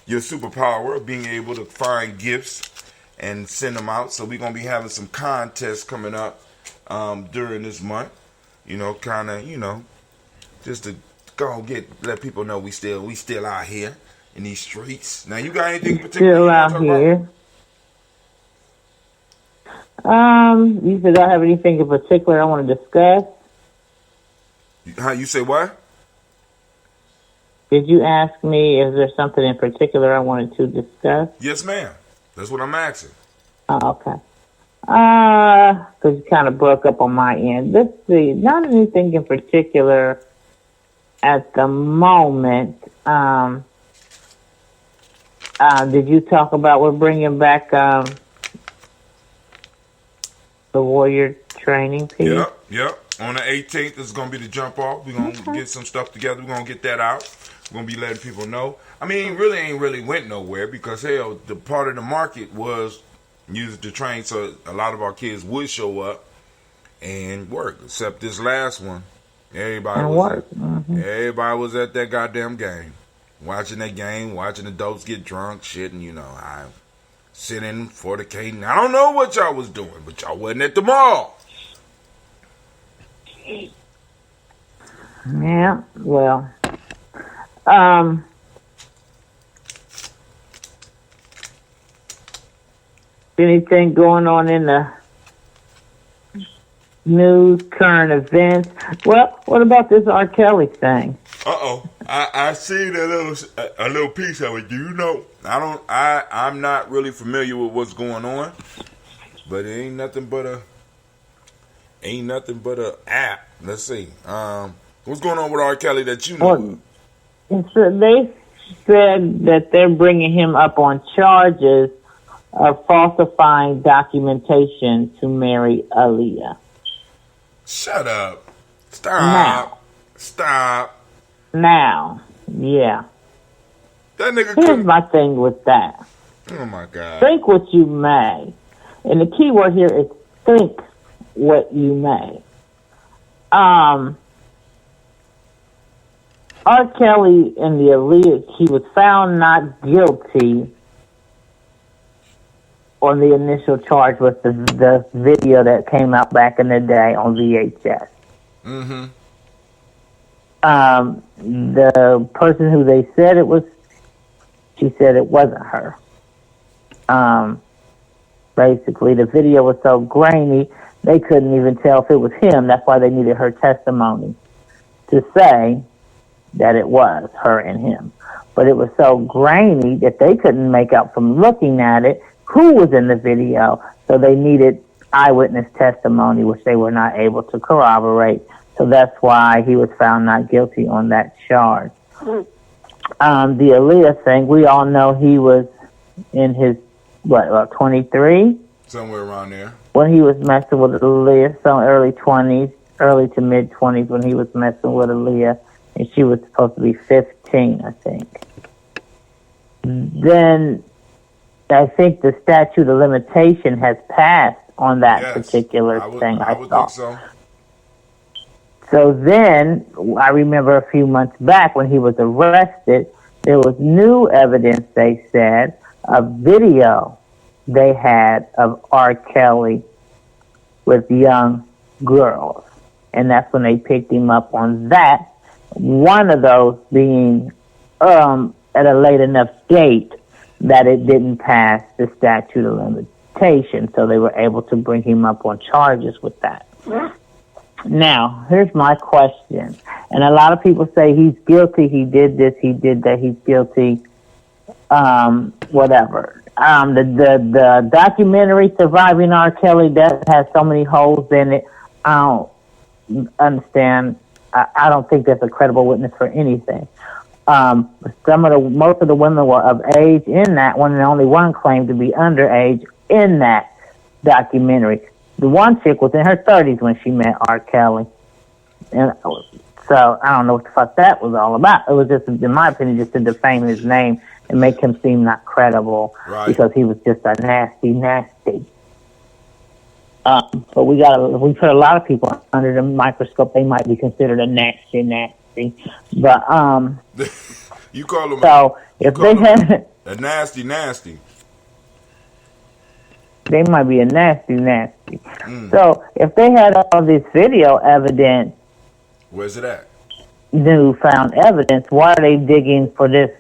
S1: superpower of being able to find gifts and send them out. So we're gonna be having some contests coming up during this month. You know, kind of, you know, just to let people know we still out here in these streets. Now, you got anything particular?
S4: Still out here. You said I have anything in particular I want to discuss?
S1: How you say what?
S4: Did you ask me, is there something in particular I wanted to discuss?
S1: Yes, ma'am. That's what I'm asking.
S4: Oh, okay. Because you kind of broke up on my end. Let's see. Not anything in particular at the moment. Did you talk about we're bringing back the warrior training piece?
S1: Yep. On the 18th, it's going to be the jump off. We're going to get some stuff together. We're going to get that out. We're going to be letting people know. I mean, ain't really went nowhere because, hell, the part of the market was used to train, so a lot of our kids would show up and work, except this last one. Everybody was at that goddamn game. Watching that game, watching the adults get drunk, shit, and, you know, I sitting fornicating. I don't know what y'all was doing, but y'all wasn't at the mall.
S4: Yeah, well, anything going on in the news, current events? Well, what about this R. Kelly thing?
S1: I seen a little piece of it. Do you know? I'm not really familiar with what's going on, but it ain't nothing but a app. Let's see. What's going on with R. Kelly that you know?
S4: So they said that they're bringing him up on charges of falsifying documentation to marry Aaliyah.
S1: Shut up. Stop.
S4: Now, yeah.
S1: That nigga
S4: Here's my thing with that.
S1: Oh my God.
S4: Think what you may. And the key word here is think what you may. R. Kelly and the Aaliyah, he was found not guilty on the initial charge with the video that came out back in the day on VHS.
S1: Mm-hmm.
S4: The person who they said it was, she said it wasn't her. Basically, the video was so grainy, they couldn't even tell if it was him. That's why they needed her testimony to say that it was her and him. But it was so grainy that they couldn't make out from looking at it who was in the video. So they needed eyewitness testimony, which they were not able to corroborate. So that's why he was found not guilty on that charge. The Aaliyah thing, we all know he was in his, 23?
S1: Somewhere around there.
S4: When he was messing with Aaliyah, so early 20s, early to mid 20s when he was messing with Aaliyah, and she was supposed to be 15, I think. Then I think the statute of limitation has passed on that particular thing. I would think
S1: so.
S4: So then, I remember a few months back when he was arrested, there was new evidence, they said, of video they had of R. Kelly with young girls. And that's when they picked him up on that. One of those being at a late enough date that it didn't pass the statute of limitation. So they were able to bring him up on charges with that. Now, here's my question. And a lot of people say he's guilty, he did this, he did that, he's guilty, whatever. The documentary Surviving R. Kelly, that has so many holes in it. I don't understand. I don't think that's a credible witness for anything. Most of the women were of age in that one, and only one claimed to be underage in that documentary. The one chick was in her 30s when she met R. Kelly. And so I don't know what the fuck that was all about. It was just, in my opinion, just to defame his name and make him seem not credible because he was just a nasty. But we put a lot of people under the microscope. They might be considered a nasty. But
S1: you call them
S4: so if they had
S1: a nasty.
S4: They might be a nasty. So if they had all this video evidence,
S1: where's it at?
S4: New found evidence, why are they digging for this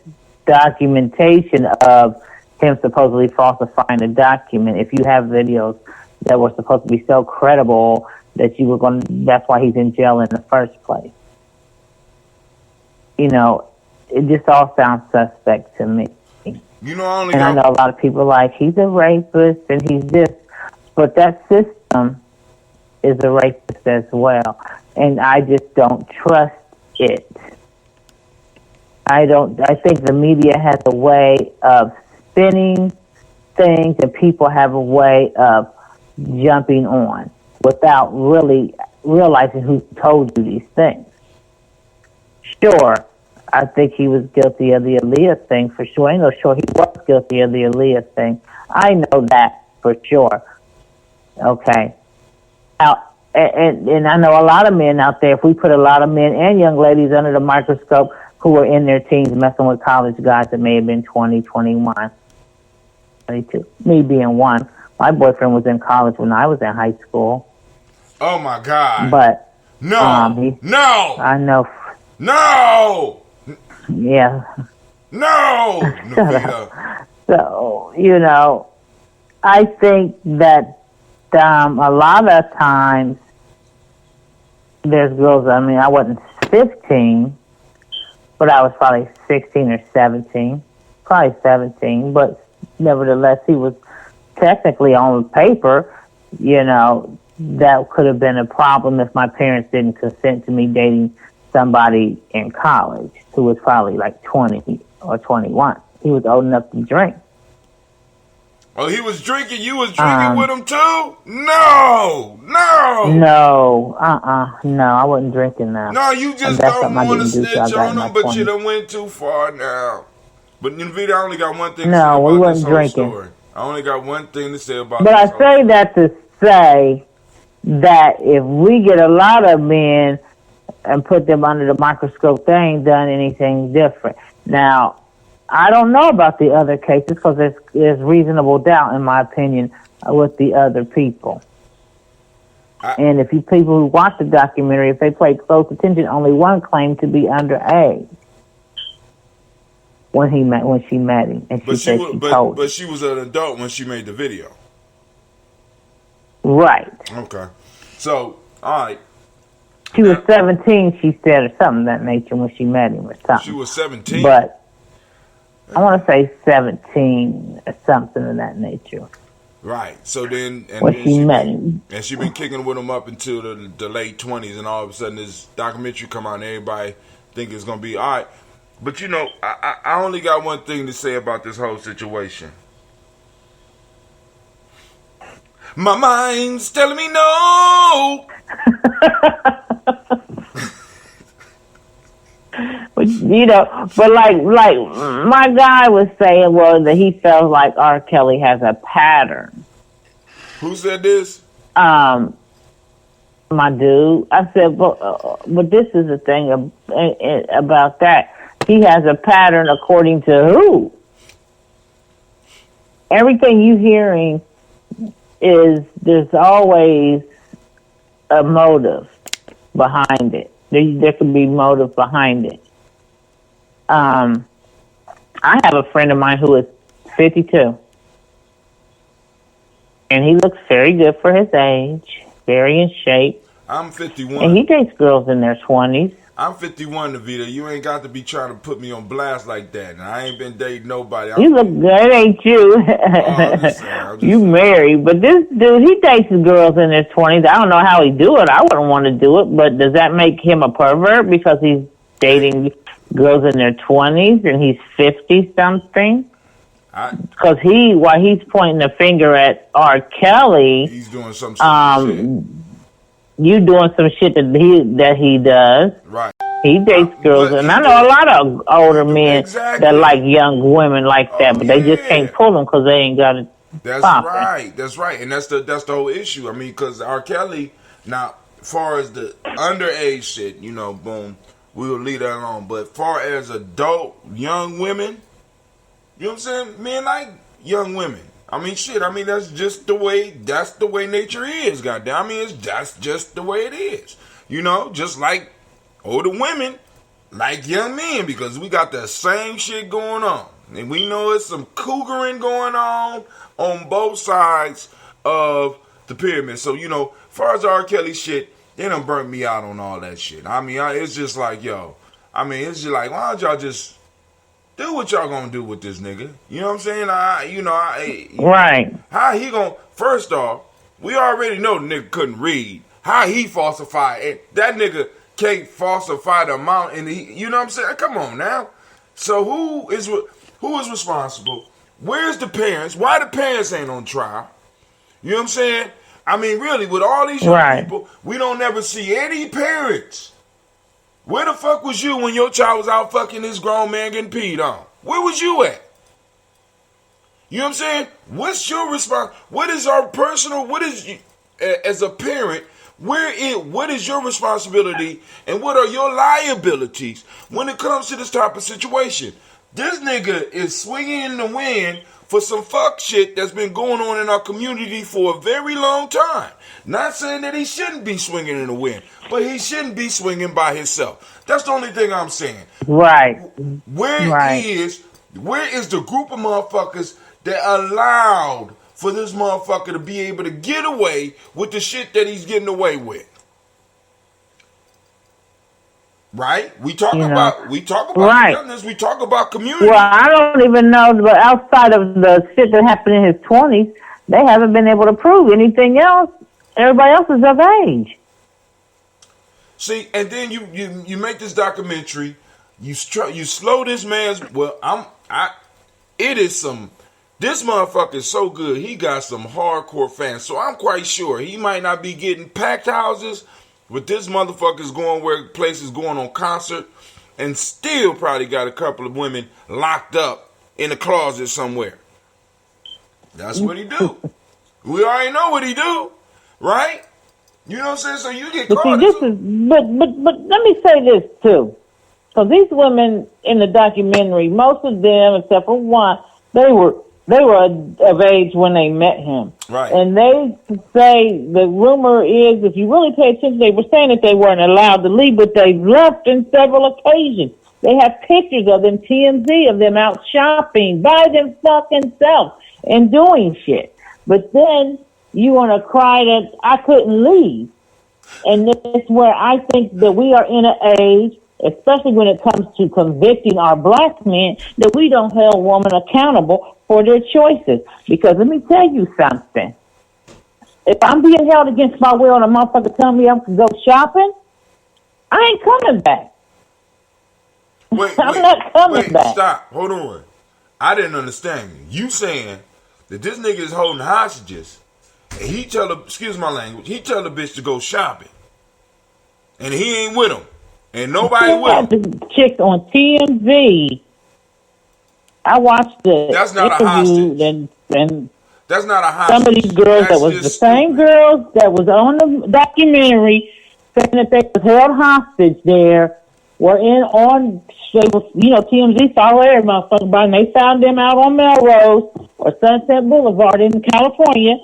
S4: documentation of him supposedly falsifying a document? If you have videos that were supposed to be so credible that you were going to, that's why he's in jail in the first place. You know, it just all sounds suspect to me.
S1: You know,
S4: I know a lot of people like, he's a rapist and he's this, but that system is a rapist as well. And I just don't trust it. I think the media has a way of spinning things and people have a way of jumping on without really realizing who told you these things. Sure, I think he was guilty of the Aaliyah thing for sure. I know sure he was guilty of the Aaliyah thing. I know that for sure. Okay. Now, and I know a lot of men out there, if we put a lot of men and young ladies under the microscope who were in their teens messing with college guys that may have been 20, 21, 22. Me being one. My boyfriend was in college when I was in high school.
S1: Oh, my God.
S4: But,
S1: no. No.
S4: I know.
S1: No.
S4: Yeah.
S1: No.
S4: So, you know, I think that a lot of times there's girls, I mean, I wasn't 15, but I was probably 16 or 17. Probably 17, but nevertheless, he was technically on paper, you know, that could have been a problem if my parents didn't consent to me dating somebody in college who was probably like 20 or 21. He was old enough to drink.
S1: Oh, he was drinking? You was drinking with him too? No.
S4: No, I wasn't drinking now.
S1: No, you just don't want to snitch on him, but you done went too far now. But in the video, I only got one thing to say
S4: No, we
S1: about this
S4: wasn't
S1: whole
S4: drinking.
S1: story. I only got one thing to say about
S4: But
S1: this
S4: I say that to say that if we get a lot of men and put them under the microscope, they ain't done anything different. Now, I don't know about the other cases because there's reasonable doubt, in my opinion, with the other people. And if you people who watch the documentary, if they pay close attention, only one claimed to be underage when she met him, and she said she told him.
S1: But she was an adult when she made the video.
S4: Right.
S1: Okay. So, all right.
S4: She was 17, she said, or something of that nature when she met him or something.
S1: She was 17?
S4: But I want to say 17 or something of that nature.
S1: Right. So then,
S4: when she met him.
S1: And she been kicking with him up until the late 20s, and all of a sudden this documentary come out and everybody think it's going to be all right. But you know, I only got one thing to say about this whole situation. My mind's telling me no.
S4: But you know, but like my guy was saying, well, that he felt like R. Kelly has a pattern.
S1: Who said this?
S4: My dude. I said, but this is the thing about that. He has a pattern according to who? Everything you hearing is there's always a motive behind it. There could be motive behind it. I have a friend of mine who is 52. And he looks very good for his age, very in shape.
S1: I'm 51.
S4: And he dates girls in their 20s.
S1: I'm 51, Navita. You ain't got to be trying to put me on blast like that. And I ain't been dating nobody.
S4: You look good, ain't you?
S1: I'm just saying.
S4: You married. But this dude, he dates girls in their 20s. I don't know how he do it. I wouldn't want to do it. But does that make him a pervert because he's dating girls in their 20s and he's 50-something? Because while he's pointing the finger at R. Kelly,
S1: he's doing some shit.
S4: You doing some shit that he does.
S1: Right.
S4: He dates girls, and I know a lot of older men that like young women like that, but they just can't pull them because they ain't got it.
S1: That's right. That's right, and that's the whole issue. I mean, because R. Kelly, now, as far as the underage shit, you know, boom, we'll leave that alone. But far as adult young women, you know what I'm saying? Men like young women. I mean, shit. I mean, that's just the way. That's the way nature is. Goddamn. I mean, that's just the way it is. You know, just like older women like young men, because we got the same shit going on, and we know it's some cougaring going on both sides of the pyramid. So you know, as far as R. Kelly shit, they done burnt me out on all that shit. I mean, it's just like, yo. I mean, it's just like, why don't y'all just do what y'all gonna do with this nigga? You know what I'm saying?
S4: Right.
S1: How he gonna? First off, we already know the nigga couldn't read. How he falsified it? That nigga can't falsify the amount, and you know what I'm saying? Come on now. So who is responsible? Where's the parents? Why the parents ain't on trial? You know what I'm saying? I mean, really, with all these young people, we don't never see any parents. Where the fuck was you when your child was out fucking this grown man getting peed on? Where was you at? You know what I'm saying? What's your response? What is our personal, as a parent, what is your responsibility and what are your liabilities when it comes to this type of situation? This nigga is swinging in the wind for some fuck shit that's been going on in our community for a very long time. Not saying that he shouldn't be swinging in the wind, but he shouldn't be swinging by himself. That's the only thing I'm saying.
S4: Right.
S1: Where is the group of motherfuckers that allowed for this motherfucker to be able to get away with the shit that he's getting away with? Right? We talk about business, we talk about community.
S4: Well, I don't even know, but outside of the shit that happened in his 20s, they haven't been able to prove anything else. Everybody else is of age.
S1: See, and then you make this documentary, you slow this man's, this motherfucker is so good, he got some hardcore fans, so I'm quite sure he might not be getting packed houses, but this motherfucker's going where places going on concert, and still probably got a couple of women locked up in the closet somewhere. That's what he do. We already know what he do, right? You know what I'm saying? So you get
S4: But see,
S1: caught.
S4: but let me say this too. So these women in the documentary, most of them, except for one, they were of age when they met him.
S1: Right.
S4: And they say, the rumor is, if you really pay attention, they were saying that they weren't allowed to leave, but they left on several occasions. They have pictures of them, TMZ, of them out shopping by them fucking self and doing shit. But then you want to cry that I couldn't leave. And that's where I think that we are in an age, especially when it comes to convicting our black men, that we don't hold women accountable for their choices. Because let me tell you something. If I'm being held against my will and a motherfucker tell me I can go shopping, I ain't coming back. I'm not coming back.
S1: Stop. Hold on. I didn't understand you. You saying that this nigga is holding hostages, and he tell the, excuse my language, he tell the bitch to go shopping, and he ain't with him, and nobody with him.
S4: The chicks on TMZ. I watched the
S1: That's not
S4: interview
S1: a hostage.
S4: and
S1: That's not a hostage.
S4: some of these girls
S1: That's
S4: that was the
S1: just
S4: same
S1: stupid.
S4: girls that was on the documentary saying that they was held hostage there were in on, they was, you know, TMZ saw every motherfucker by, and they found them out on Melrose or Sunset Boulevard in California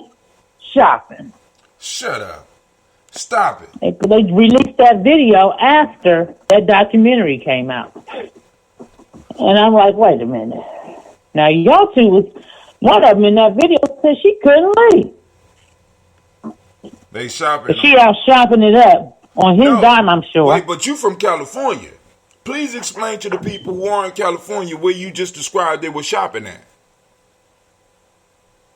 S4: shopping.
S1: Shut up. Stop it.
S4: They released that video after that documentary came out. And I'm like, wait a minute. Now, y'all two was, one of them in that video said she couldn't leave.
S1: They shopping.
S4: But she out shopping it up on his dime, I'm sure.
S1: Wait, but you from California. Please explain to the people who are in California where you just described they were shopping at.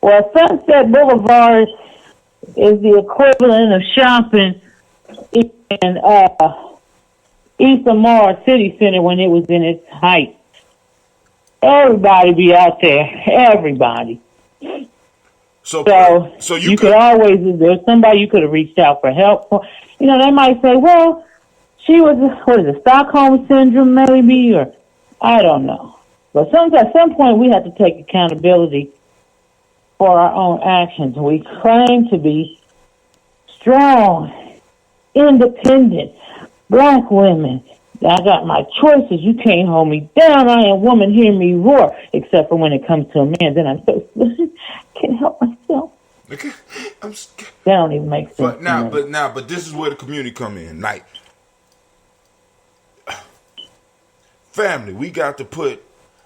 S4: Well, Sunset Boulevard is the equivalent of shopping in East Amara City Center when it was in its height. Everybody be out there. Everybody. So you could always, if there's somebody you could have reached out for help for. You know, they might say, well, she was, what is it, Stockholm Syndrome maybe, or I don't know. But at some point we have to take accountability for our own actions. We claim to be strong, independent, black women. I got my choices. You can't hold me down. I am woman. Hear me roar. Except for when it comes to a man, then I'm so can't help myself.
S1: Okay. I'm scared.
S4: That don't even make sense.
S1: But this is where the community come in. Like, family, we got to put,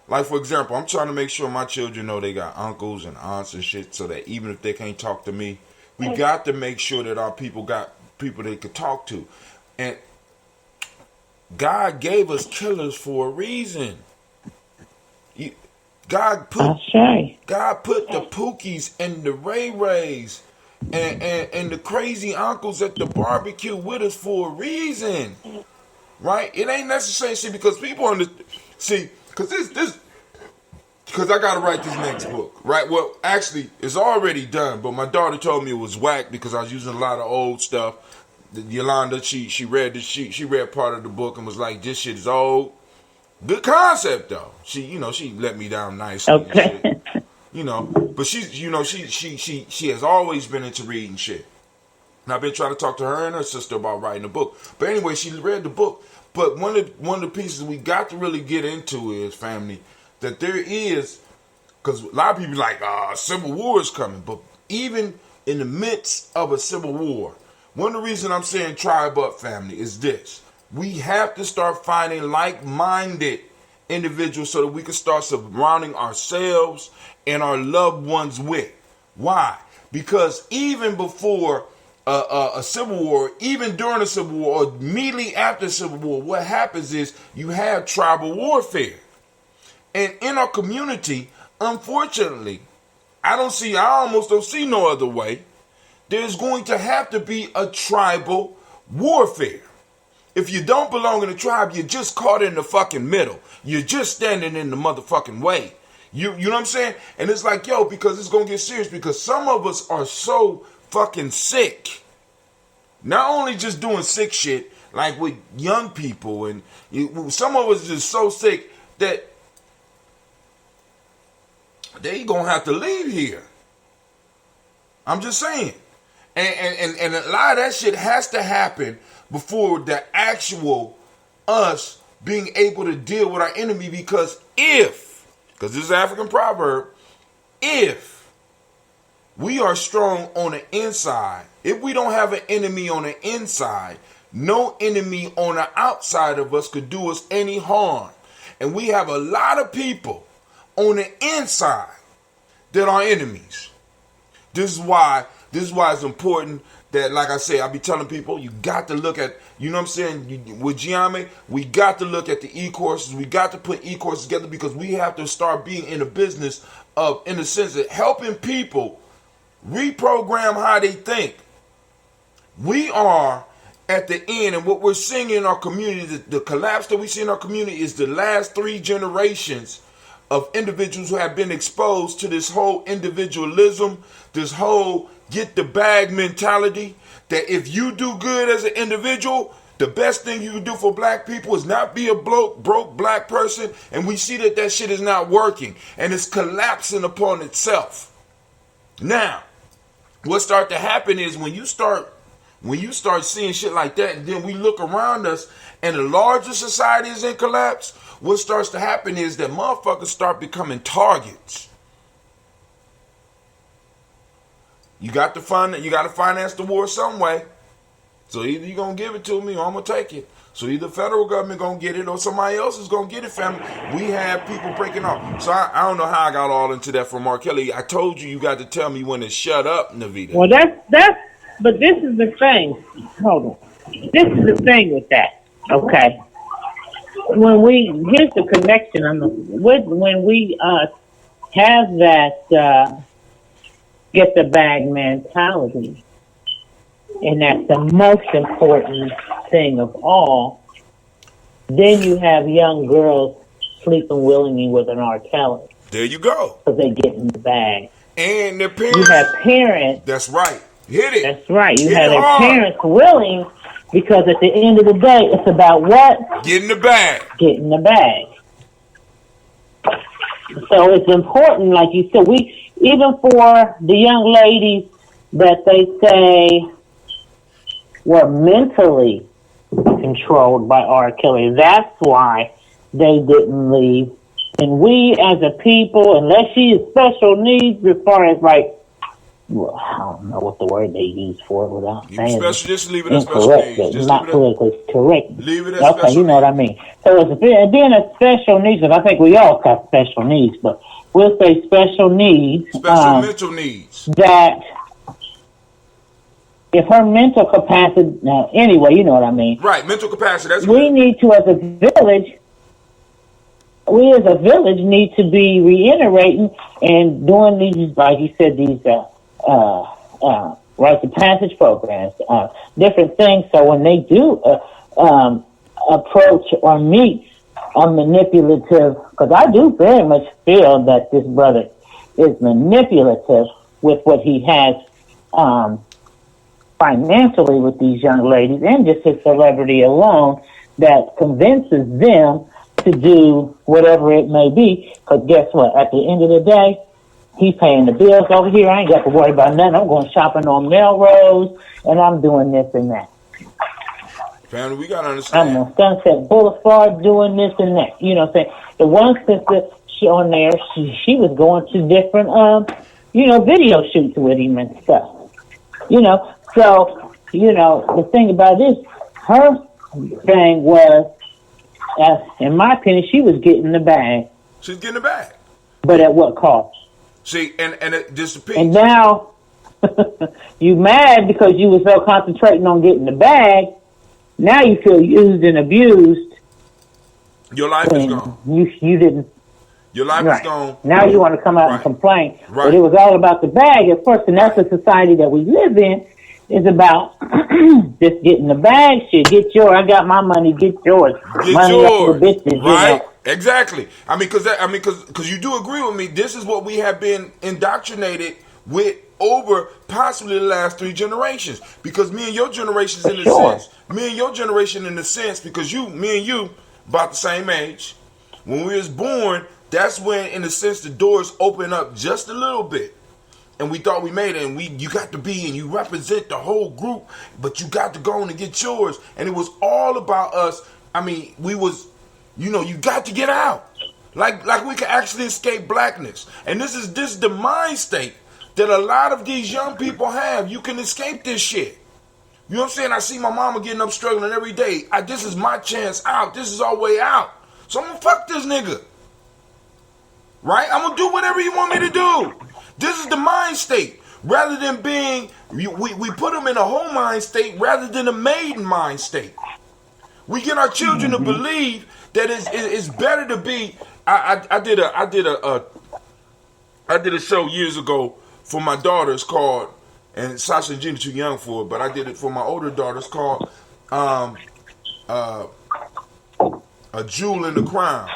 S1: like, for example, I'm trying to make sure my children know they got uncles and aunts and shit, so that even if they can't talk to me, we got to make sure that our people got people they could talk to. And God gave us killers for a reason. God put the Pookies and the Ray Rays and the crazy uncles at the barbecue with us for a reason, right? It ain't necessarily because people because I gotta write this next book, right? Well, actually, it's already done, but my daughter told me it was whack because I was using a lot of old stuff. Yolanda, she read she read part of the book and was like, "This shit is old." Good concept though. She let me down nicely.
S4: Okay.
S1: And shit. But she has always been into reading shit. And I've been trying to talk to her and her sister about writing a book. But anyway, she read the book. But one of the pieces we got to really get into is, family, that there is, because a lot of people are like, civil war is coming. But even in the midst of a civil war, one of the reasons I'm saying tribe up, family, is this. We have to start finding like-minded individuals so that we can start surrounding ourselves and our loved ones with. Why? Because even before a civil war, even during a civil war, or immediately after a civil war, what happens is you have tribal warfare. And in our community, unfortunately, I almost don't see no other way. There's going to have to be a tribal warfare. If you don't belong in a tribe, you're just caught in the fucking middle. You're just standing in the motherfucking way. You know what I'm saying? And it's like, because it's going to get serious, because some of us are so fucking sick. Not only just doing sick shit, like with young people, and some of us are just so sick that they gonna have to leave here. I'm just saying. And a lot of that shit has to happen before the actual us being able to deal with our enemy, because this is an African proverb, if we are strong on the inside, if we don't have an enemy on the inside, no enemy on the outside of us could do us any harm. And we have a lot of people on the inside that are enemies. This is why it's important that, like I say, I be telling people, you got to look at, you know what I'm saying, with Gye-Nyame, we got to look at the e-courses. We got to put e-courses together, because we have to start being in the business of, in the sense of helping people reprogram how they think. We are at the end, and what we're seeing in our community, the collapse that we see in our community is the last 3 generations of individuals who have been exposed to this whole individualism, this whole get the bag mentality, that if you do good as an individual, the best thing you can do for black people is not be a broke black person. And we see that shit is not working, and it's collapsing upon itself. Now, what starts to happen is when you start seeing shit like that, and then we look around us and the larger society is in collapse, what starts to happen is that motherfuckers start becoming targets. You got to finance the war some way. So either you're going to give it to me or I'm going to take it. So either the federal government going to get it or somebody else is going to get it, family. We have people breaking off. So I don't know how I got all into that from R. Kelly. I told you got to tell me when to shut up, Navita.
S4: Well, but this is the thing. Hold on. This is the thing with that. Okay. Here's the connection. When we have that get the bag mentality, and that's the most important thing of all, then you have young girls sleeping willingly with an R. Kelly.
S1: There you go.
S4: Because they get in the bag.
S1: And their parents.
S4: You have parents.
S1: That's right. Hit it.
S4: That's right. You
S1: Hit
S4: have their
S1: hard.
S4: parents willing, because at the end of the day, it's about what?
S1: Get in the bag.
S4: Get in the bag. So it's important, like you said, even for the young ladies that they say were mentally controlled by R. Kelly, that's why they didn't leave. And we as a people, unless she is special needs, as far as like, well, I don't know what the word they use for it without saying
S1: special, just leave it as special needs. Just
S4: not politically correct.
S1: Leave it as
S4: okay,
S1: special
S4: you know
S1: needs.
S4: what I mean. So it's being a special needs, and I think we all got special needs, but we'll say special needs.
S1: Special mental needs.
S4: That if her mental capacity, now anyway, you know what I mean.
S1: Right, mental capacity. That's
S4: we
S1: good.
S4: need to, as a village. We as a village need to be reiterating and doing these, like you said, these rites of passage programs, different things. So when they do approach or meet a manipulative, because I do very much feel that this brother is manipulative with what he has financially with these young ladies, and just his celebrity alone, that convinces them to do whatever it may be. Because guess what? At the end of the day, he's paying the bills over here. I ain't got to worry about nothing. I'm going shopping on Melrose, and I'm doing this and that.
S1: Family, we got to understand.
S4: I'm on Sunset Boulevard doing this and that. You know what I'm saying? The one sister, she on there, she was going to different, video shoots with him and stuff. So, the thing about this, her thing was, in my opinion, she was getting the bag.
S1: She's getting the bag.
S4: But at what cost?
S1: See, and it just depends.
S4: And now, you mad because you were so concentrating on getting the bag. Now you feel used and abused.
S1: Your life is gone.
S4: You didn't.
S1: Your life is gone.
S4: Now you want to come out and complain.
S1: Right.
S4: But it was all about the bag at first, and that's the society that we live in. Is about just getting the bag. Shit, get yours. I got my money. Get yours.
S1: Get
S4: money
S1: yours.
S4: The bitches,
S1: right. Exactly. Because you do agree with me. This is what we have been indoctrinated with over possibly the last 3 generations. Because me and your generation's in a sense. Me and your generation in a sense, because me and you about the same age. When we was born, that's when, in a sense, the doors open up just a little bit. And we thought we made it, and you got to be, and you represent the whole group, but you got to go on and get yours. And it was all about us. I mean, we was, you got to get out. Like we could actually escape blackness. And this is the mind state that a lot of these young people have. You can escape this shit. You know what I'm saying? I see my mama getting up struggling every day. This is my chance out. This is our way out. So I'm going to fuck this nigga. Right? I'm going to do whatever you want me to do. This is the mind state. Rather than being, we put them in a whole mind state rather than a maiden mind state. We get our children to believe that it's better to be. I did a show years ago for my daughters called, and Sasha and Gina too young for it, but I did it for my older daughters called A Jewel in the Crown.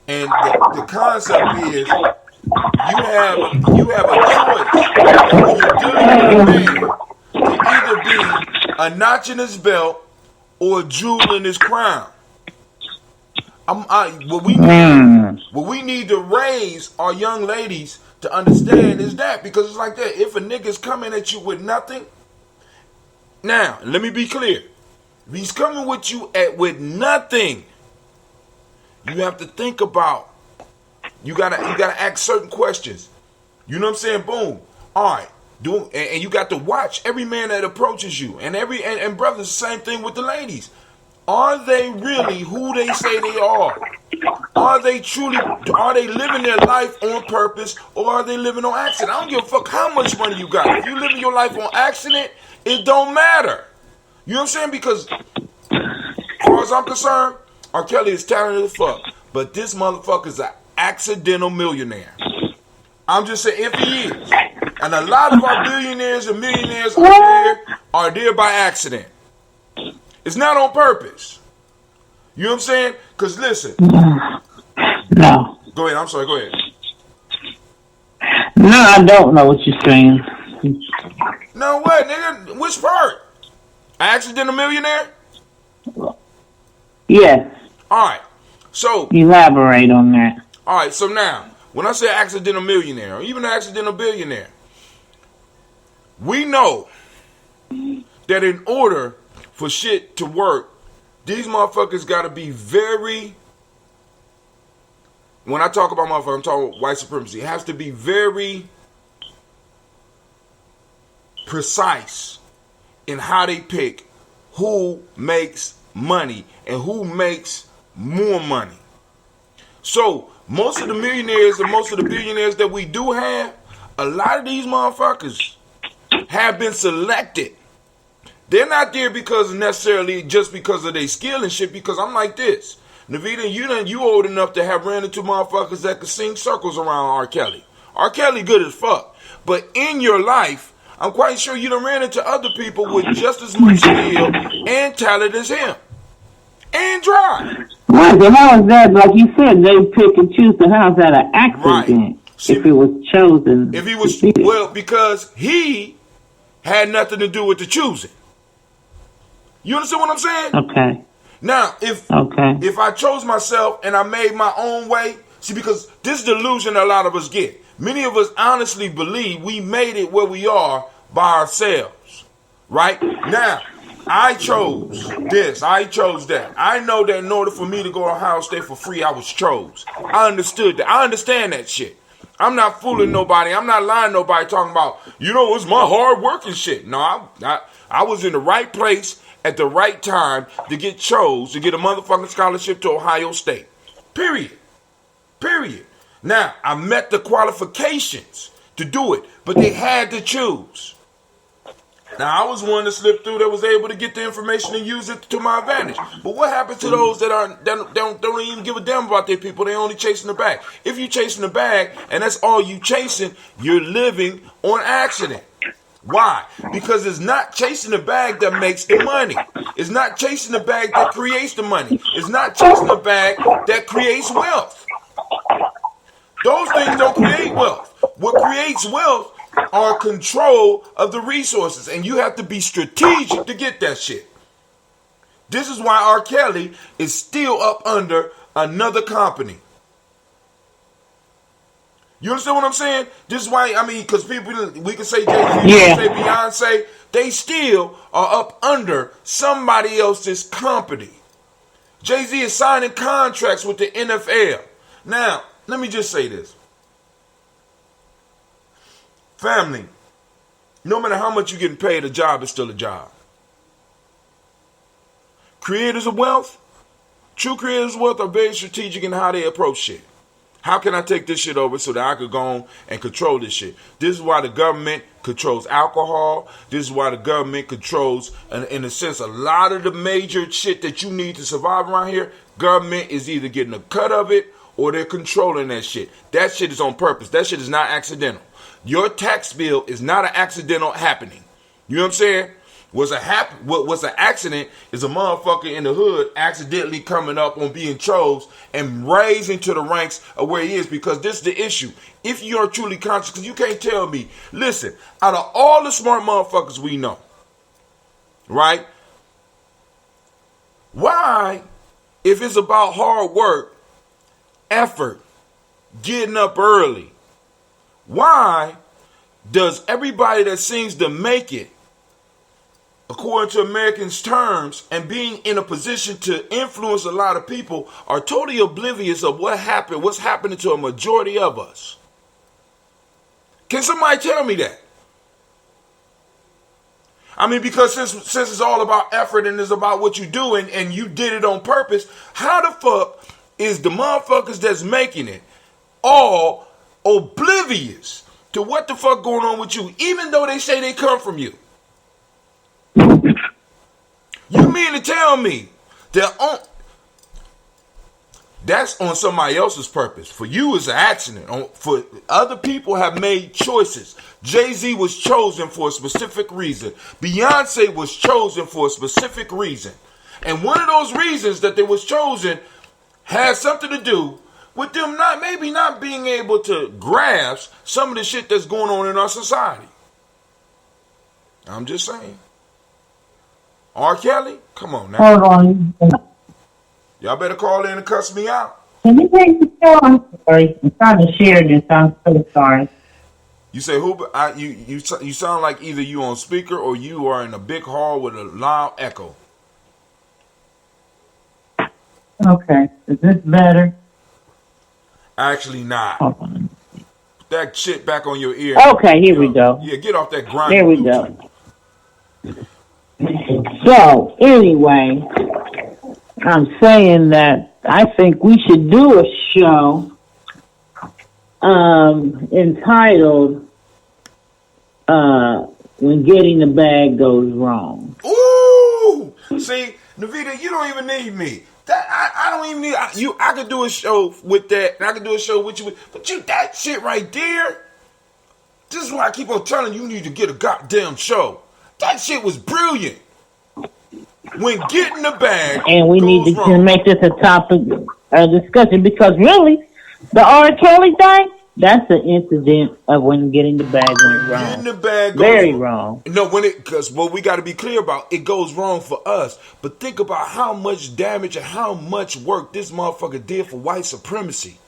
S1: And the concept is you have a choice when you're dealing with a man to either be a notch in his belt or a jewel in his crown. What we need to raise our young ladies to understand is that, because it's like that. If a nigga's coming at you with nothing, now let me be clear. If he's coming with you with nothing, you have to think about. You gotta ask certain questions. You know what I'm saying? Boom. All right. And you got to watch every man that approaches you, and brothers, the same thing with the ladies. Are they really who they say they are? Are they living their life on purpose, or are they living on accident? I don't give a fuck how much money you got. If you living your life on accident, it don't matter. You know what I'm saying? Because as far as I'm concerned, R. Kelly is talented as fuck, but this motherfucker's an accidental millionaire. I'm just saying, if he is. And a lot of our billionaires and millionaires are there by accident. It's not on purpose. You know what I'm saying? Because listen.
S4: No.
S1: Go ahead. I'm sorry. Go ahead.
S4: No, I don't know what you're saying.
S1: No, what, nigga? Which part? Accidental millionaire?
S4: Yes.
S1: All right. So.
S4: Elaborate on that.
S1: All right. So now, when I say accidental millionaire, or even an accidental billionaire, we know that in order for shit to work, these motherfuckers got to be very, when I talk about motherfuckers, I'm talking white supremacy, it has to be very precise in how they pick who makes money and who makes more money. So most of the millionaires and most of the billionaires that we do have, a lot of these motherfuckers have been selected. They're not there because necessarily just because of their skill and shit, because I'm like this. Navita, you old enough to have ran into motherfuckers that could sing circles around R. Kelly. R. Kelly good as fuck. But in your life, I'm quite sure you done ran into other people with just as much skill and talent as him. And drive.
S4: Right, but how is that, like you said, they pick and choose, so how is that an accident?
S1: Right. See,
S4: if it was chosen?
S1: If he was, well, because he had nothing to do with the choosing. You understand what I'm saying?
S4: Okay.
S1: Now, if I chose myself and I made my own way, see, because this delusion a lot of us get. Many of us honestly believe we made it where we are by ourselves. Right? Now, I chose this. I chose that. I know that in order for me to go to Ohio State for free, I was chose. I understood that. I understand that shit. I'm not fooling nobody. I'm not lying to nobody talking about, it's my hard work and shit. No, I was in the right place at the right time to get a motherfucking scholarship to Ohio State. Period. Now, I met the qualifications to do it, but they had to choose. Now, I was one that slipped through that was able to get the information and use it to my advantage. But what happens to those that don't even give a damn about their people? They only chasing the bag. If you're chasing the bag and that's all you chasing, you're living on accident. Why? Because it's not chasing the bag that makes the money. It's not chasing the bag that creates the money. It's not chasing the bag that creates wealth. Those things don't create wealth. What creates wealth are control of the resources, and you have to be strategic to get that shit. This is why R. Kelly is still up under another company. You understand what I'm saying? This is why, I mean, because people, we can say Jay-Z,
S4: Yeah.
S1: we can say Beyonce, they still are up under somebody else's company. Jay-Z is signing contracts with the NFL. Now, let me just say this. Family, no matter how much you're getting paid, a job is still a job. Creators of wealth, true creators of wealth are very strategic in how they approach shit. How can I take this shit over so that I could go on and control this shit? This is why the government controls alcohol. This is why the government controls, in a sense, a lot of the major shit that you need to survive around here. Government is either getting a cut of it or they're controlling that shit. That shit is on purpose. That shit is not accidental. Your tax bill is not an accidental happening. You know what I'm saying? What's an accident is a motherfucker in the hood accidentally coming up on being chose and raising to the ranks of where he is, because this is the issue. If you are truly conscious, because you can't tell me, listen, out of all the smart motherfuckers we know, right? Why, if it's about hard work, effort, getting up early, why does everybody that seems to make it, according to Americans' terms, and being in a position to influence a lot of people, are totally oblivious of what's happening to a majority of us? Can somebody tell me that? I mean, because since it's all about effort and it's about what you do and you did it on purpose, how the fuck is the motherfuckers that's making it all oblivious to what the fuck going on with you, even though they say they come from you? You mean to tell me that's on somebody else's purpose? For you, it's an accident. For other people have made choices. Jay-Z was chosen for a specific reason. Beyonce was chosen for a specific reason. And one of those reasons that they was chosen has something to do with them maybe not being able to grasp some of the shit that's going on in our society. I'm just saying. R. Kelly, come on now.
S4: Hold on.
S1: Y'all better call in and cuss me out.
S4: Can you take the show? I'm sorry. I'm trying to share this. I'm so sorry.
S1: You say who? You sound like either you on speaker or you are in a big hall with a loud echo.
S4: Okay. Is this better?
S1: Actually not.
S4: Hold on.
S1: That shit back on your ear.
S4: Okay, here we go.
S1: Yeah, get off that grind.
S4: There we go. So, anyway, I'm saying that I think we should do a show entitled When Getting the Bag Goes Wrong.
S1: Ooh! See, Navita, you don't even need me. I don't even need you. I could do a show with that, and I could do a show with you. But that shit right there, this is why I keep on telling you need to get a goddamn show. That shit was brilliant. When getting the bag,
S4: and we need to
S1: wrong.
S4: make this a topic of discussion, because really, the R. Kelly thing, that's an incident of when getting the bag went wrong.
S1: Getting the bag goes
S4: very wrong.
S1: No, because what we got to be clear about, it goes wrong for us. But think about how much damage and how much work this motherfucker did for white supremacy.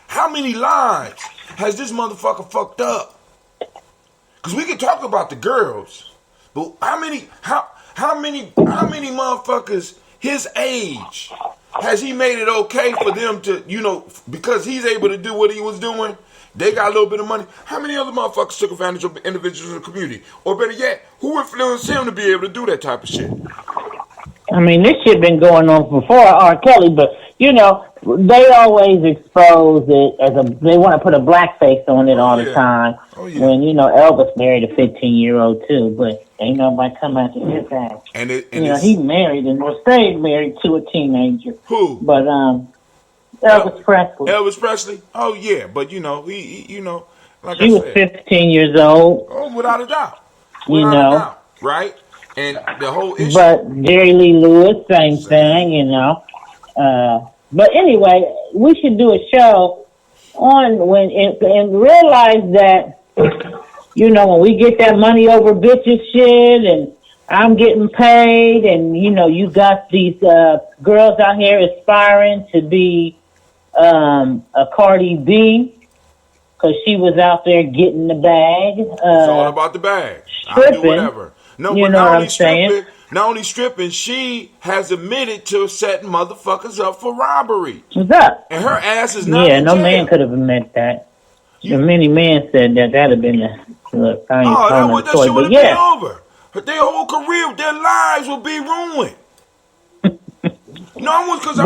S1: How many lives has this motherfucker fucked up? Because we can talk about the girls, but how many motherfuckers his age has he made it okay for them to, because he's able to do what he was doing, they got a little bit of money. How many other motherfuckers took advantage of individuals in the community? Or better yet, who influenced him to be able to do that type of shit?
S4: I mean, this shit been going on before R. Kelly, but, they always expose it they want to put a black face on it all the time. Oh, yeah. When, Elvis married a 15-year-old too, but ain't nobody come after his ass. And he married and stayed married to a teenager.
S1: Who?
S4: But, Elvis Presley.
S1: Elvis Presley? Oh, yeah, but, he like
S4: he was 15 years old.
S1: Oh, without a doubt. Without a doubt, right? And the whole issue.
S4: But Jerry Lee Lewis, same thing, But anyway, we should do a show on and realize that, when we get that money over bitches shit and I'm getting paid and, you got these girls out here aspiring to be a Cardi B, because she was out there getting the bag.
S1: It's all about the bag. I'll do whatever. No,
S4: you
S1: but
S4: know what I'm saying?
S1: not only stripping, she has admitted to setting motherfuckers up for robbery.
S4: What's up?
S1: And her ass is not
S4: Yeah,
S1: in
S4: no
S1: jail.
S4: man could have admitted that. If many men said that, that'd have been look, I ain't calling
S1: that
S4: the
S1: shit
S4: toy,
S1: would
S4: but
S1: have been
S4: yeah.
S1: over. Their whole career, their lives will be ruined. No, because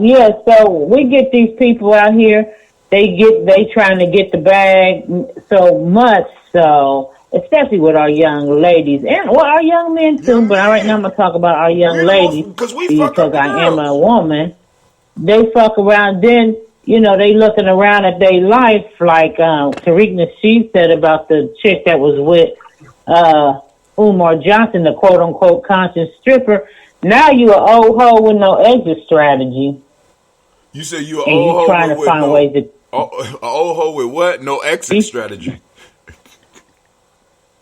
S4: yeah, so we get these people out here, they trying to get the bag so much so, especially with our young ladies, and well, our young men too, but right now I'm going to talk about our young ladies,
S1: because
S4: I am a woman. They fuck around, then, you know, they looking around at their life like Tariq Nasheed said about the chick that was with Umar Johnson, the quote-unquote conscious stripper. Now you an old hoe with no exit strategy.
S1: You said you an old hoe
S4: trying to find ways to...
S1: An old hoe with what? No exit strategy.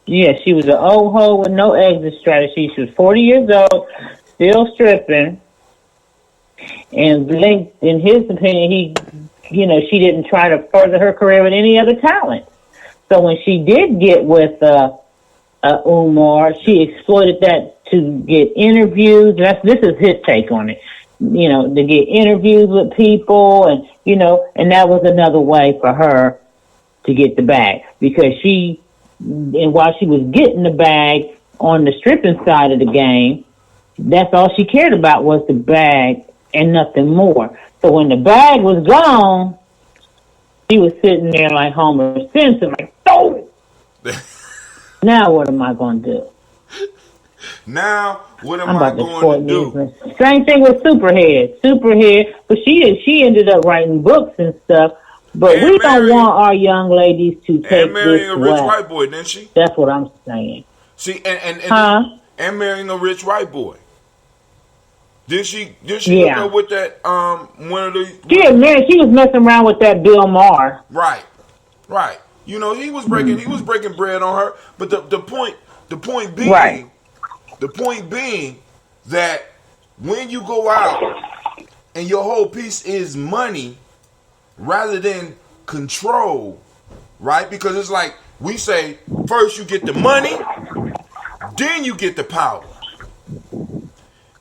S4: Yeah, she was an old hoe with no exit strategy. She was 40 years old, still stripping. And Blink, in his opinion, she didn't try to further her career with any other talent. So when she did get with Umar, she exploited that to get interviews. This is his take on it. You know, to get interviews with people, and that was another way for her to get the bag, because while she was getting the bag on the stripping side of the game, that's all she cared about was the bag and nothing more. So when the bag was gone, she was sitting there like Homer Simpson, like, oh! Now what am I going to do?
S1: Now what am I going to do?
S4: Same thing with Superhead, but she ended up writing books and stuff. But we don't want our young ladies to take this
S1: a rich white boy, didn't she?
S4: That's what I'm saying.
S1: See, and marrying a rich white boy. Did she hook up with that one of the?
S4: Yeah, man, she was messing around with that Bill Maher.
S1: Right. You know, he was breaking bread on her. But the point being that when you go out and your whole piece is money rather than control, right? Because it's like we say, first you get the money, then you get the power.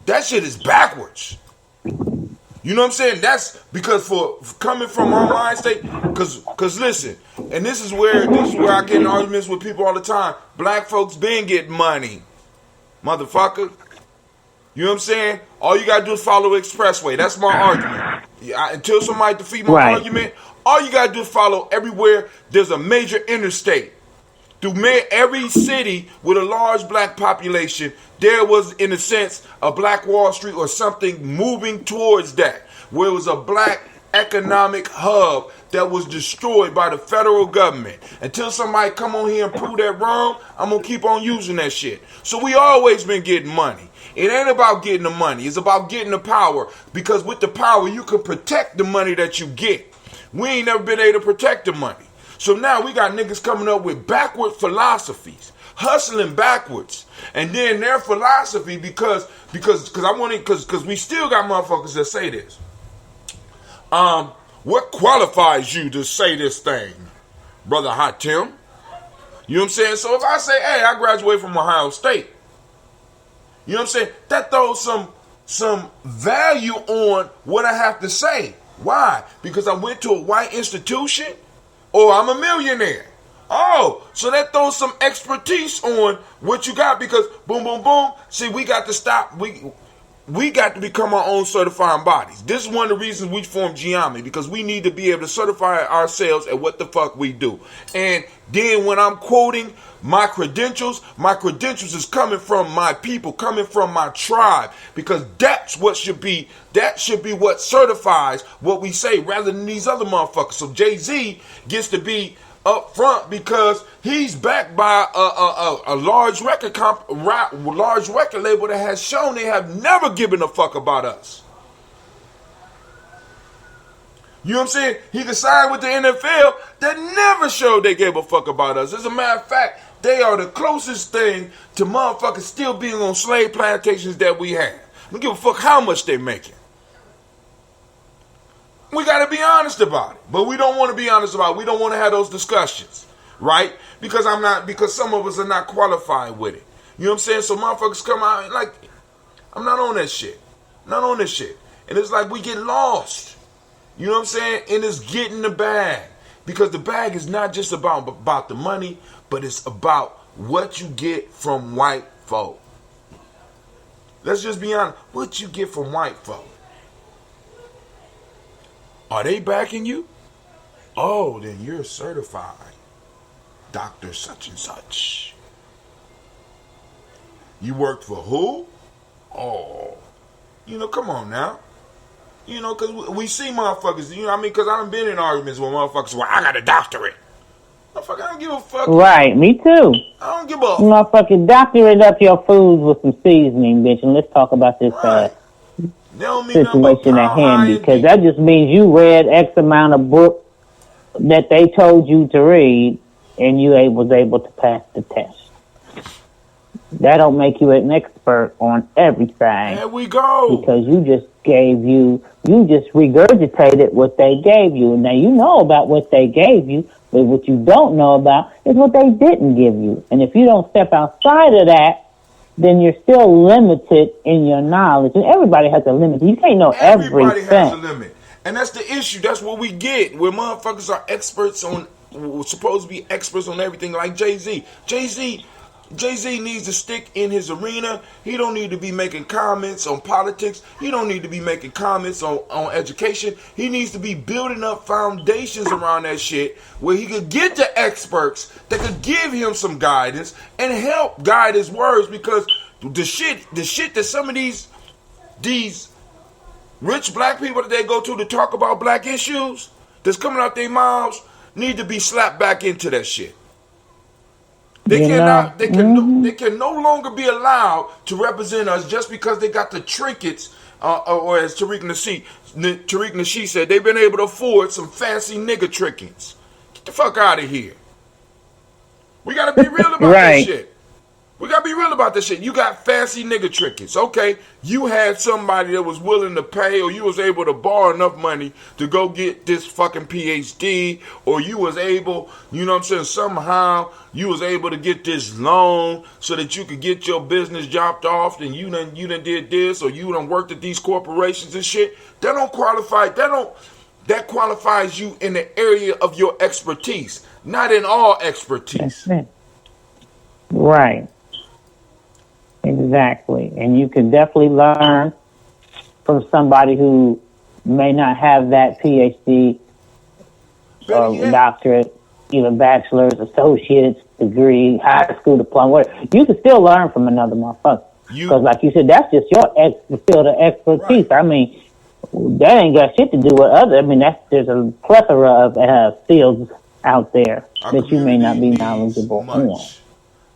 S1: That shit is backwards. You know what I'm saying? That's because for coming from our mind state, because listen, and this is where I get in arguments with people all the time. Black folks been getting money, motherfucker. You know what I'm saying? All you gotta do is follow the expressway. That's my argument. Until somebody defeat my argument, all you gotta do is follow everywhere there's a major interstate. Through every city with a large black population, there was, in a sense, a black Wall Street or something moving towards that, where it was a black economic hub that was destroyed by the federal government. Until somebody come on here and prove that wrong, I'm going to keep on using that shit. So we always been getting money. It ain't about getting the money. It's about getting the power, because with the power, you can protect the money that you get. We ain't never been able to protect the money. So now we got niggas coming up with backward philosophies, hustling backwards, and then their philosophy because we still got motherfuckers that say this. What qualifies you to say this thing, brother Hot Tim? You know what I'm saying? So if I say, hey, I graduated from Ohio State, you know what I'm saying? That throws some value on what I have to say. Why? Because I went to a white institution. Or I'm a millionaire. Oh, so that throws some expertise on what you got, because boom, boom, boom. See, we got to stop. We got to become our own certifying bodies. This is one of the reasons we formed Gye-Nyame, because we need to be able to certify ourselves at what the fuck we do. And then when I'm quoting my credentials is coming from my people, coming from my tribe, because that should be what certifies what we say, rather than these other motherfuckers. So Jay-Z gets to be up front because he's backed by a large record label that has shown they have never given a fuck about us. You know what I'm saying? He can sign with the NFL that never showed they gave a fuck about us. As a matter of fact, they are the closest thing to motherfuckers still being on slave plantations that we have. I don't give a fuck how much they making. We got to be honest about it. But we don't want to be honest about it. We don't want to have those discussions, right? Because some of us are not qualified with it. You know what I'm saying? So motherfuckers come out and like, I'm not on that shit. Not on this shit. And it's like we get lost. You know what I'm saying? And it's getting the bag. Because the bag is not just about the money, but it's about what you get from white folk. Let's just be honest. What you get from white folk. Are they backing you? Oh, then you're certified. Dr. Such and such. You worked for who? Oh. Come on now. Because we see motherfuckers, because I done been in arguments with motherfuckers, well, I got a doctorate. Motherfucker, I don't give a fuck.
S4: Right, me too.
S1: I don't give a fuck.
S4: Motherfucker, doctorate up your foods with some seasoning, bitch, and let's talk about this situation at hand, because that just means you read X amount of books that they told you to read, and you was able to pass the test. That don't make you an expert on everything.
S1: There we go.
S4: Because you just regurgitated what they gave you. Now you know about what they gave you, but what you don't know about is what they didn't give you. And if you don't step outside of that, then you're still limited in your knowledge. And everybody has a limit. You can't know everything.
S1: Everybody has a limit. And that's the issue. That's what we get. Where motherfuckers are experts on, supposed to be experts on everything, like Jay-Z. Jay-Z needs to stick in his arena. He don't need to be making comments on politics. He don't need to be making comments on education. He needs to be building up foundations around that shit where he could get the experts that could give him some guidance and help guide his words, because the shit that some of these rich black people that they go to talk about black issues that's coming out their mouths need to be slapped back into that shit. They can no longer be allowed to represent us just because they got the trinkets, or as Tariq Nasheed said, they've been able to afford some fancy nigga trinkets. Get the fuck out of here. We gotta be real about this shit. We gotta be real about this shit. You got fancy nigga trinkets. Okay, you had somebody that was willing to pay, or you was able to borrow enough money to go get this fucking PhD, or you was able, somehow you was able to get this loan so that you could get your business dropped off, and you done did this, or you done worked at these corporations and shit. That don't qualify. That qualifies you in the area of your expertise, not in all expertise.
S4: Right. Exactly. And you can definitely learn from somebody who may not have that PhD or doctorate, bachelor's, associate's degree, high school diploma, whatever. You can still learn from another motherfucker. Because like you said, that's just your field of expertise. Right. I mean, that ain't got shit to do with other. I mean, there's a plethora of fields out there that you may not be knowledgeable on.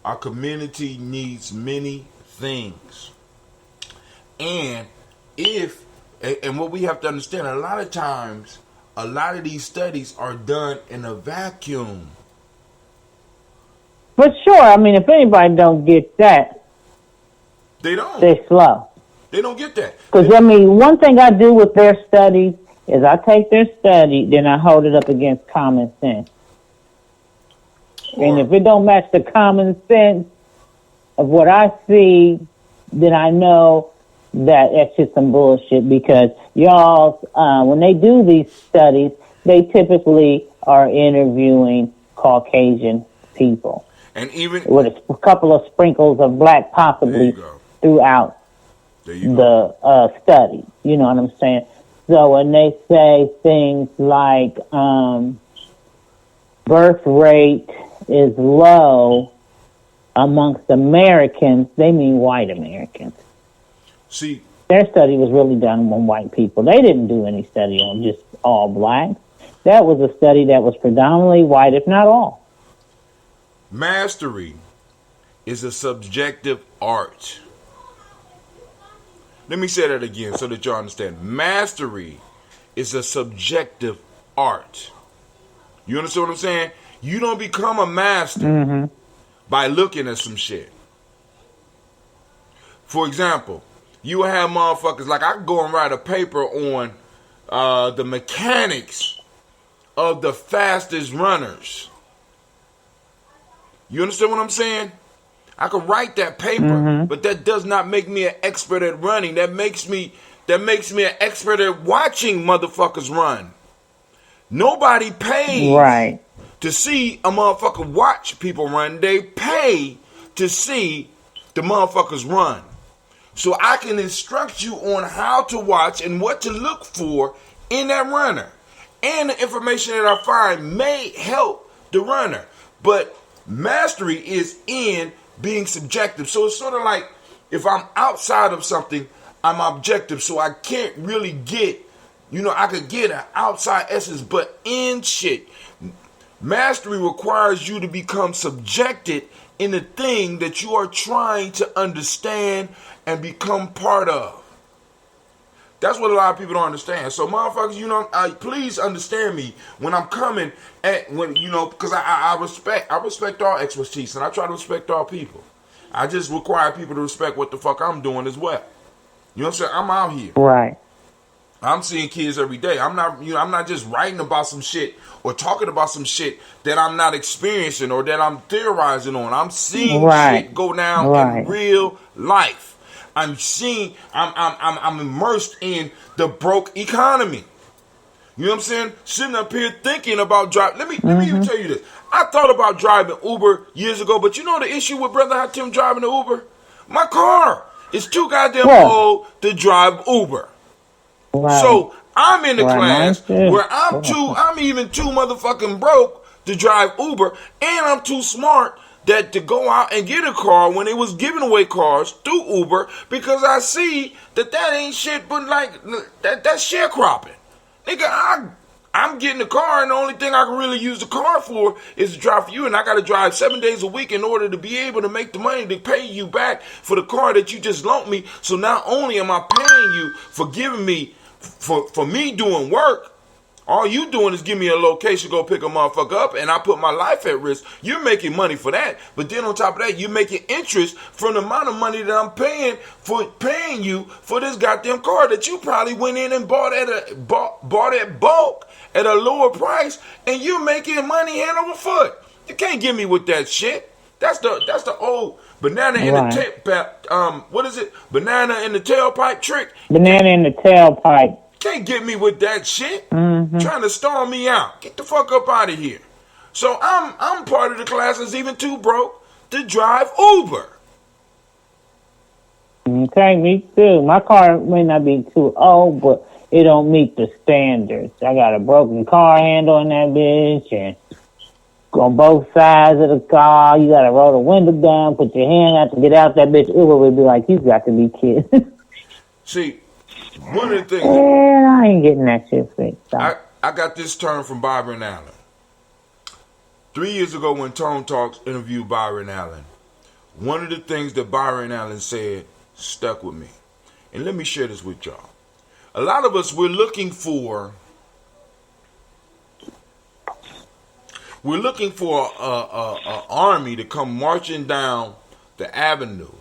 S1: Our community needs many things. And what we have to understand, a lot of times, a lot of these studies are done in a vacuum.
S4: But sure, I mean, if anybody don't get that, they're slow.
S1: They don't get that.
S4: Because, one thing I do with their studies is I take their study, then I hold it up against common sense. And if it don't match the common sense of what I see, then I know that that's just some bullshit, because y'all, when they do these studies, they typically are interviewing Caucasian people.
S1: And even
S4: with a couple of sprinkles of black possibly throughout the study. You know what I'm saying? So when they say things like birth rate is low amongst Americans, they mean white Americans.
S1: See,
S4: their study was really done on white people. They didn't do any study on just all blacks. That was a study that was predominantly white, if not all.
S1: Mastery is a subjective art. Let me say that again so that you understand. Mastery is a subjective art. You understand what I'm saying? You don't become a master by looking at some shit. For example, you have motherfuckers like I could go and write a paper on the mechanics of the fastest runners. You understand what I'm saying? I could write that paper, but that does not make me an expert at running. That makes me an expert at watching motherfuckers run. Nobody pays to see a motherfucker watch people run. They pay to see the motherfuckers run. So I can instruct you on how to watch and what to look for in that runner. And the information that I find may help the runner. But mastery is in being subjective. So it's sort of like if I'm outside of something, I'm objective. So I can't really get, I could get an outside essence, but in shit. Mastery requires you to become subjected in the thing that you are trying to understand and become part of. That's what a lot of people don't understand. So motherfuckers, please understand me when I'm coming because I respect all expertise and I try to respect all people. I just require people to respect what the fuck I'm doing as well. You know what I'm saying? I'm out here.
S4: Right.
S1: I'm seeing kids every day. I'm not just writing about some shit or talking about some shit that I'm not experiencing or that I'm theorizing on. I'm seeing shit go down in real life. I'm immersed in the broke economy. You know what I'm saying? Sitting up here thinking about driving. Let me even tell you this. I thought about driving Uber years ago, but you know the issue with Brother Hatim driving the Uber? My car is too goddamn old to drive Uber. Right. So I'm in the class where I'm even too motherfucking broke to drive Uber, and I'm too smart to go out and get a car when they was giving away cars through Uber, because I see that ain't shit but like that's sharecropping. Nigga, I'm getting a car, and the only thing I can really use the car for is to drive for you, and I got to drive 7 days a week in order to be able to make the money to pay you back for the car that you just loaned me. So not only am I paying you for giving me for me doing work, all you doing is give me a location, go pick a motherfucker up, and I put my life at risk. You're making money for that, but then on top of that, you're making interest from the amount of money that I'm paying you for this goddamn car that you probably went in and bought at bulk at a lower price, and you're making money hand over foot. You can't get me with that shit. That's the old banana in the what is it? Banana in the tailpipe trick.
S4: Banana in the tailpipe.
S1: Can't get me with that shit. Trying to stall me out. Get the fuck up out of here. So I'm part of the class that's even too broke to drive Uber.
S4: Okay, me too. My car may not be too old, but it don't meet the standards. I got a broken car handle in that bitch, and on both sides of the car, you gotta roll the window down, put your hand out to get out that bitch. Uber would be like, you got to be kidding.
S1: See, one of the things...
S4: And I ain't getting that shit fixed. So.
S1: I got this term from Byron Allen. 3 years ago when Toast&Talk interviewed Byron Allen, one of the things that Byron Allen said stuck with me. And let me share this with y'all. A lot of us, we're looking for a army to come marching down the avenue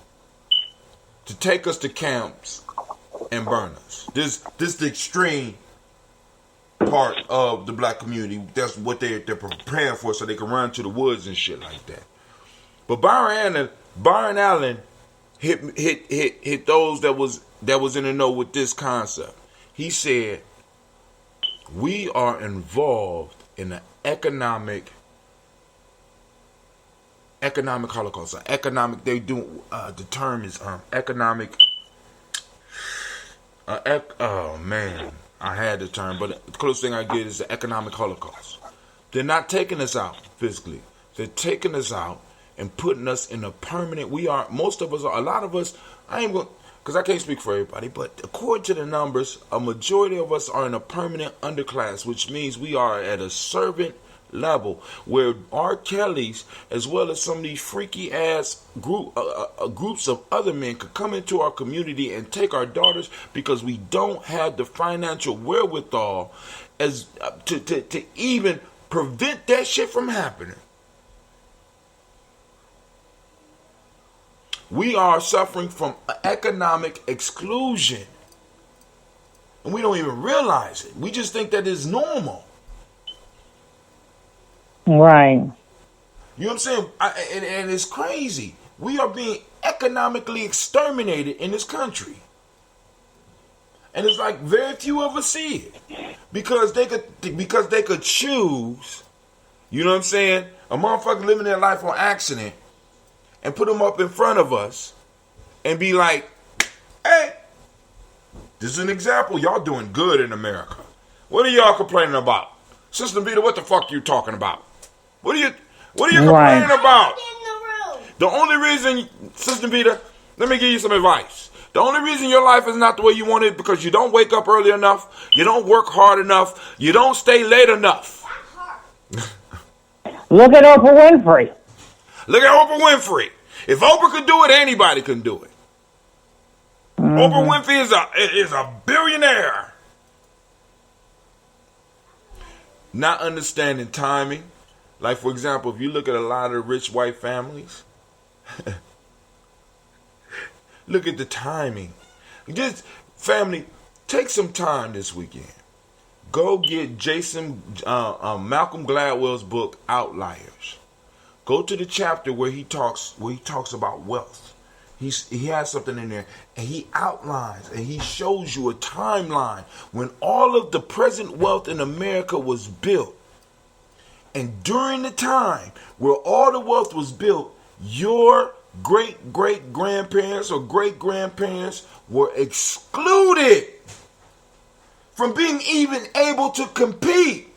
S1: to take us to camps and burn us. This the extreme part of the black community. That's what they're preparing for, so they can run to the woods and shit like that. But Byron Allen hit those that was in the know with this concept. He said, we are involved in an economic holocaust. The term is economic. Oh man, I had the term, but the closest thing I get is the economic holocaust. They're not taking us out physically. They're taking us out and putting us in a permanent. A lot of us. I ain't going, because I can't speak for everybody, but according to the numbers, a majority of us are in a permanent underclass, which means we are at a servant level where R. Kelly's, as well as some of these freaky ass groups of other men, could come into our community and take our daughters because we don't have the financial wherewithal as to even prevent that shit from happening. We are suffering from economic exclusion. And we don't even realize it. We just think that it's normal.
S4: Right.
S1: You know what I'm saying? And it's crazy. We are being economically exterminated in this country. And it's like very few of us see it. Because they could choose, you know what I'm saying, a motherfucker living their life on accident and put them up in front of us and be like, hey, this is an example. Y'all doing good in America. What are y'all complaining about? Sister Vita, what the fuck you talking about? What are you complaining about? The only reason, Sister Vita, let me give you some advice. The only reason your life is not the way you want it because you don't wake up early enough, you don't work hard enough, you don't stay late enough.
S4: Look at Oprah Winfrey.
S1: Look at Oprah Winfrey. If Oprah could do it, anybody can do it. Oprah Winfrey is a billionaire. Not understanding timing. Like, for example, if you look at a lot of rich white families, look at the timing. Just, family, take some time this weekend. Go get Malcolm Gladwell's book, Outliers. Go to the chapter where he talks about wealth. He has something in there, and he outlines and he shows you a timeline when all of the present wealth in America was built. And during the time where all the wealth was built, your great-great-grandparents or great-grandparents were excluded from being even able to compete.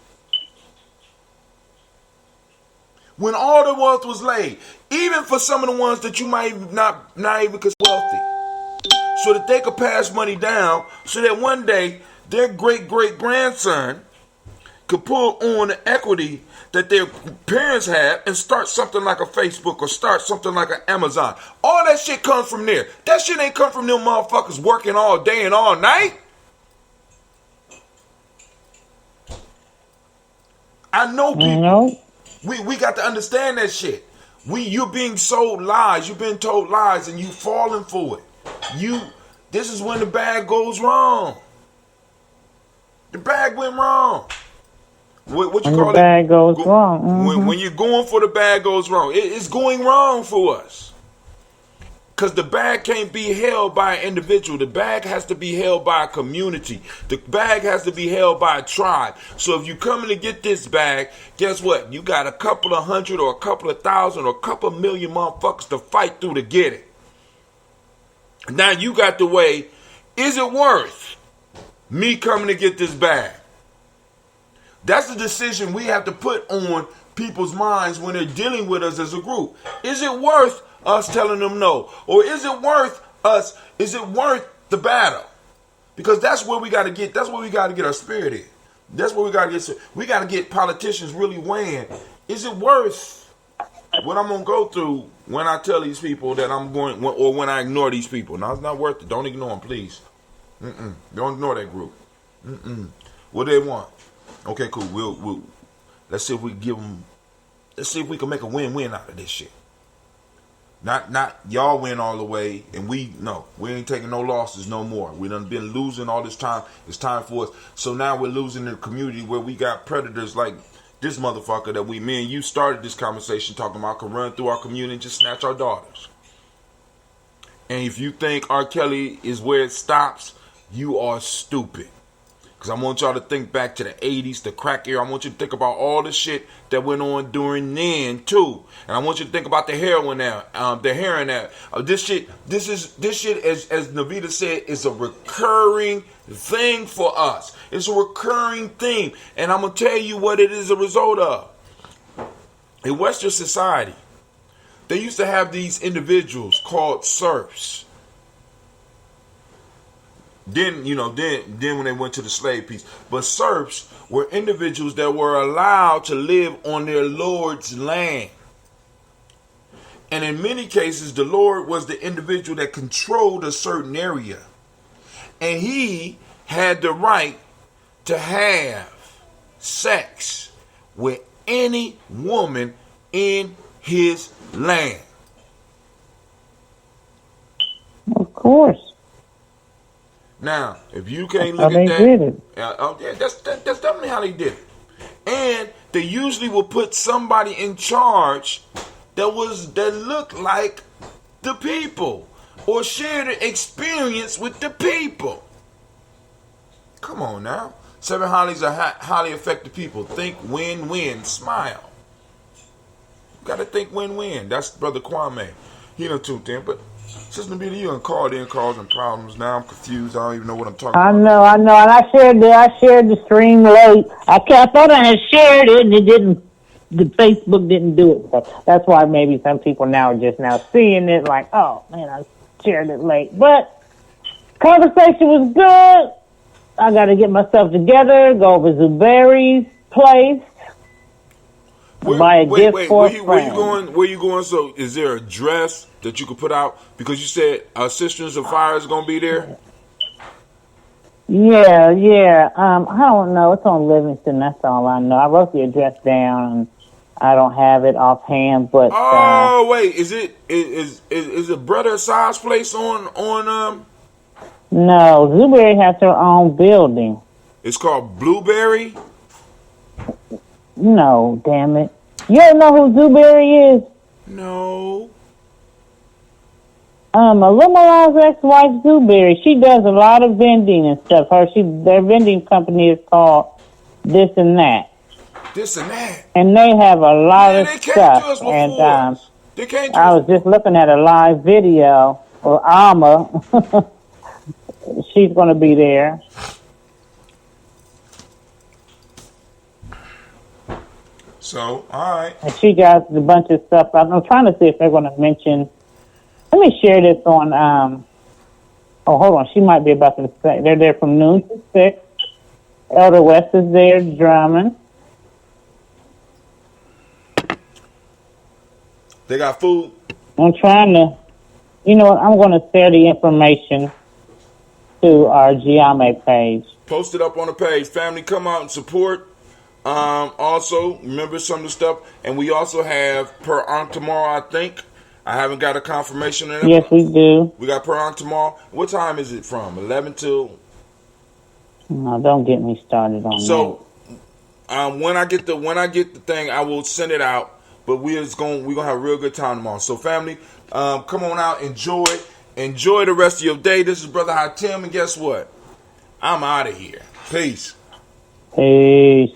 S1: When all the wealth was laid, even for some of the ones that you might not even consider wealthy, so that they could pass money down, so that one day their great-great-grandson could pull on the equity that their parents had and start something like a Facebook or start something like an Amazon. All that shit comes from there. That shit ain't come from them motherfuckers working all day and all night. I know people. We got to understand that shit. You're being sold lies. You've been told lies and you falling for it. This is when the bag goes wrong. The bag went wrong. What you call it? The bag goes wrong. When you're going for the bag goes wrong. It's going wrong for us. Because the bag can't be held by an individual. The bag has to be held by a community. The bag has to be held by a tribe. So if you coming to get this bag, guess what? You got a couple of hundred or a couple of thousand or a couple of million motherfuckers to fight through to get it. Now you got to weigh, is it worth me coming to get this bag? That's the decision we have to put on people's minds when they're dealing with us as a group. Is it worth us telling them no? Or is it worth the battle? Because that's where we got to get our spirit in. That's where we got to get politicians really weighing. Is it worth what I'm going to go through when I tell these people that I'm going, or when I ignore these people? No, it's not worth it. Don't ignore them, please. Don't ignore that group. What do they want? Okay, cool. We'll let's see if we give them. Let's see if we can make a win-win out of this shit. Not y'all win all the way, and we ain't taking no losses no more. We done been losing all this time. It's time for us. So now we're losing the community where we got predators like this motherfucker that me and you started this conversation talking about can run through our community and just snatch our daughters. And if you think R. Kelly is where it stops, you are stupid. Because I want y'all to think back to the 80s, the crack era. I want you to think about all the shit that went on during then, too. And I want you to think about the heroin now, this shit, as Navita said, is a recurring thing for us. It's a recurring theme. And I'm going to tell you what it is a result of. In Western society, they used to have these individuals called serfs. Then when they went to the slave piece. But serfs were individuals that were allowed to live on their lord's land. And in many cases, the lord was the individual that controlled a certain area. And he had the right to have sex with any woman in his land.
S4: Of course.
S1: Now, if you can't
S4: How
S1: look
S4: they
S1: at
S4: did it.
S1: that's definitely how they did it. And they usually will put somebody in charge that looked like the people or shared an experience with the people. Come on now. 7 highly effective people. Think win-win. Smile. You got to think win-win. That's Brother Kwame. He done tuned in, but Sister Nabita, you done called in causing problems. Now I'm confused. I don't even know what I'm talking about.
S4: I know, and I shared the stream late. I thought I had shared it, and it didn't. The Facebook didn't do it. So that's why maybe some people now are just now seeing it, like, oh man, I shared it late. But conversation was good. I got to get myself together, go over Zuberi's place, buy a gift for a friend.
S1: Where you going? So is there a dress that you could put out? Because you said Sisters of Fire is going to be there?
S4: Yeah. I don't know. It's on Livingston. That's all I know. I wrote the address down. I don't have it offhand, but
S1: wait, is it Brother Size place on
S4: No, Zuberi has her own building.
S1: It's called Blueberry?
S4: No, damn it. You don't know who Zuberi is?
S1: No.
S4: Lumala's ex-wife Zuberi. She does a lot of vending and stuff. Their vending company is called This and That.
S1: This and That.
S4: And they have a lot of
S1: they came
S4: stuff.
S1: to us before.
S4: And
S1: they came to
S4: I
S1: us.
S4: was just looking at a live video of Alma. She's going to be there.
S1: So, all right.
S4: And she got a bunch of stuff. I'm trying to see if they're going to mention. Let me share this on. Hold on. She might be about to say. They're there from noon to 6. Elder West is there drumming.
S1: They got food.
S4: I'm trying to. You know what? I'm going to share the information to our Gye-Nyame page.
S1: Post it up on the page. Family, come out and support. Also, remember some of the stuff. And we also have Per On tomorrow, I think. I haven't got a confirmation of it.
S4: Yes, we do.
S1: We got Per On tomorrow. What time is it from? 11 till?
S4: No, don't get me started on that.
S1: So, when I get the thing, I will send it out. But we're gonna have a real good time tomorrow. So, family, come on out, enjoy the rest of your day. This is Brother Hatim, and guess what? I'm out of here. Peace.
S4: Peace.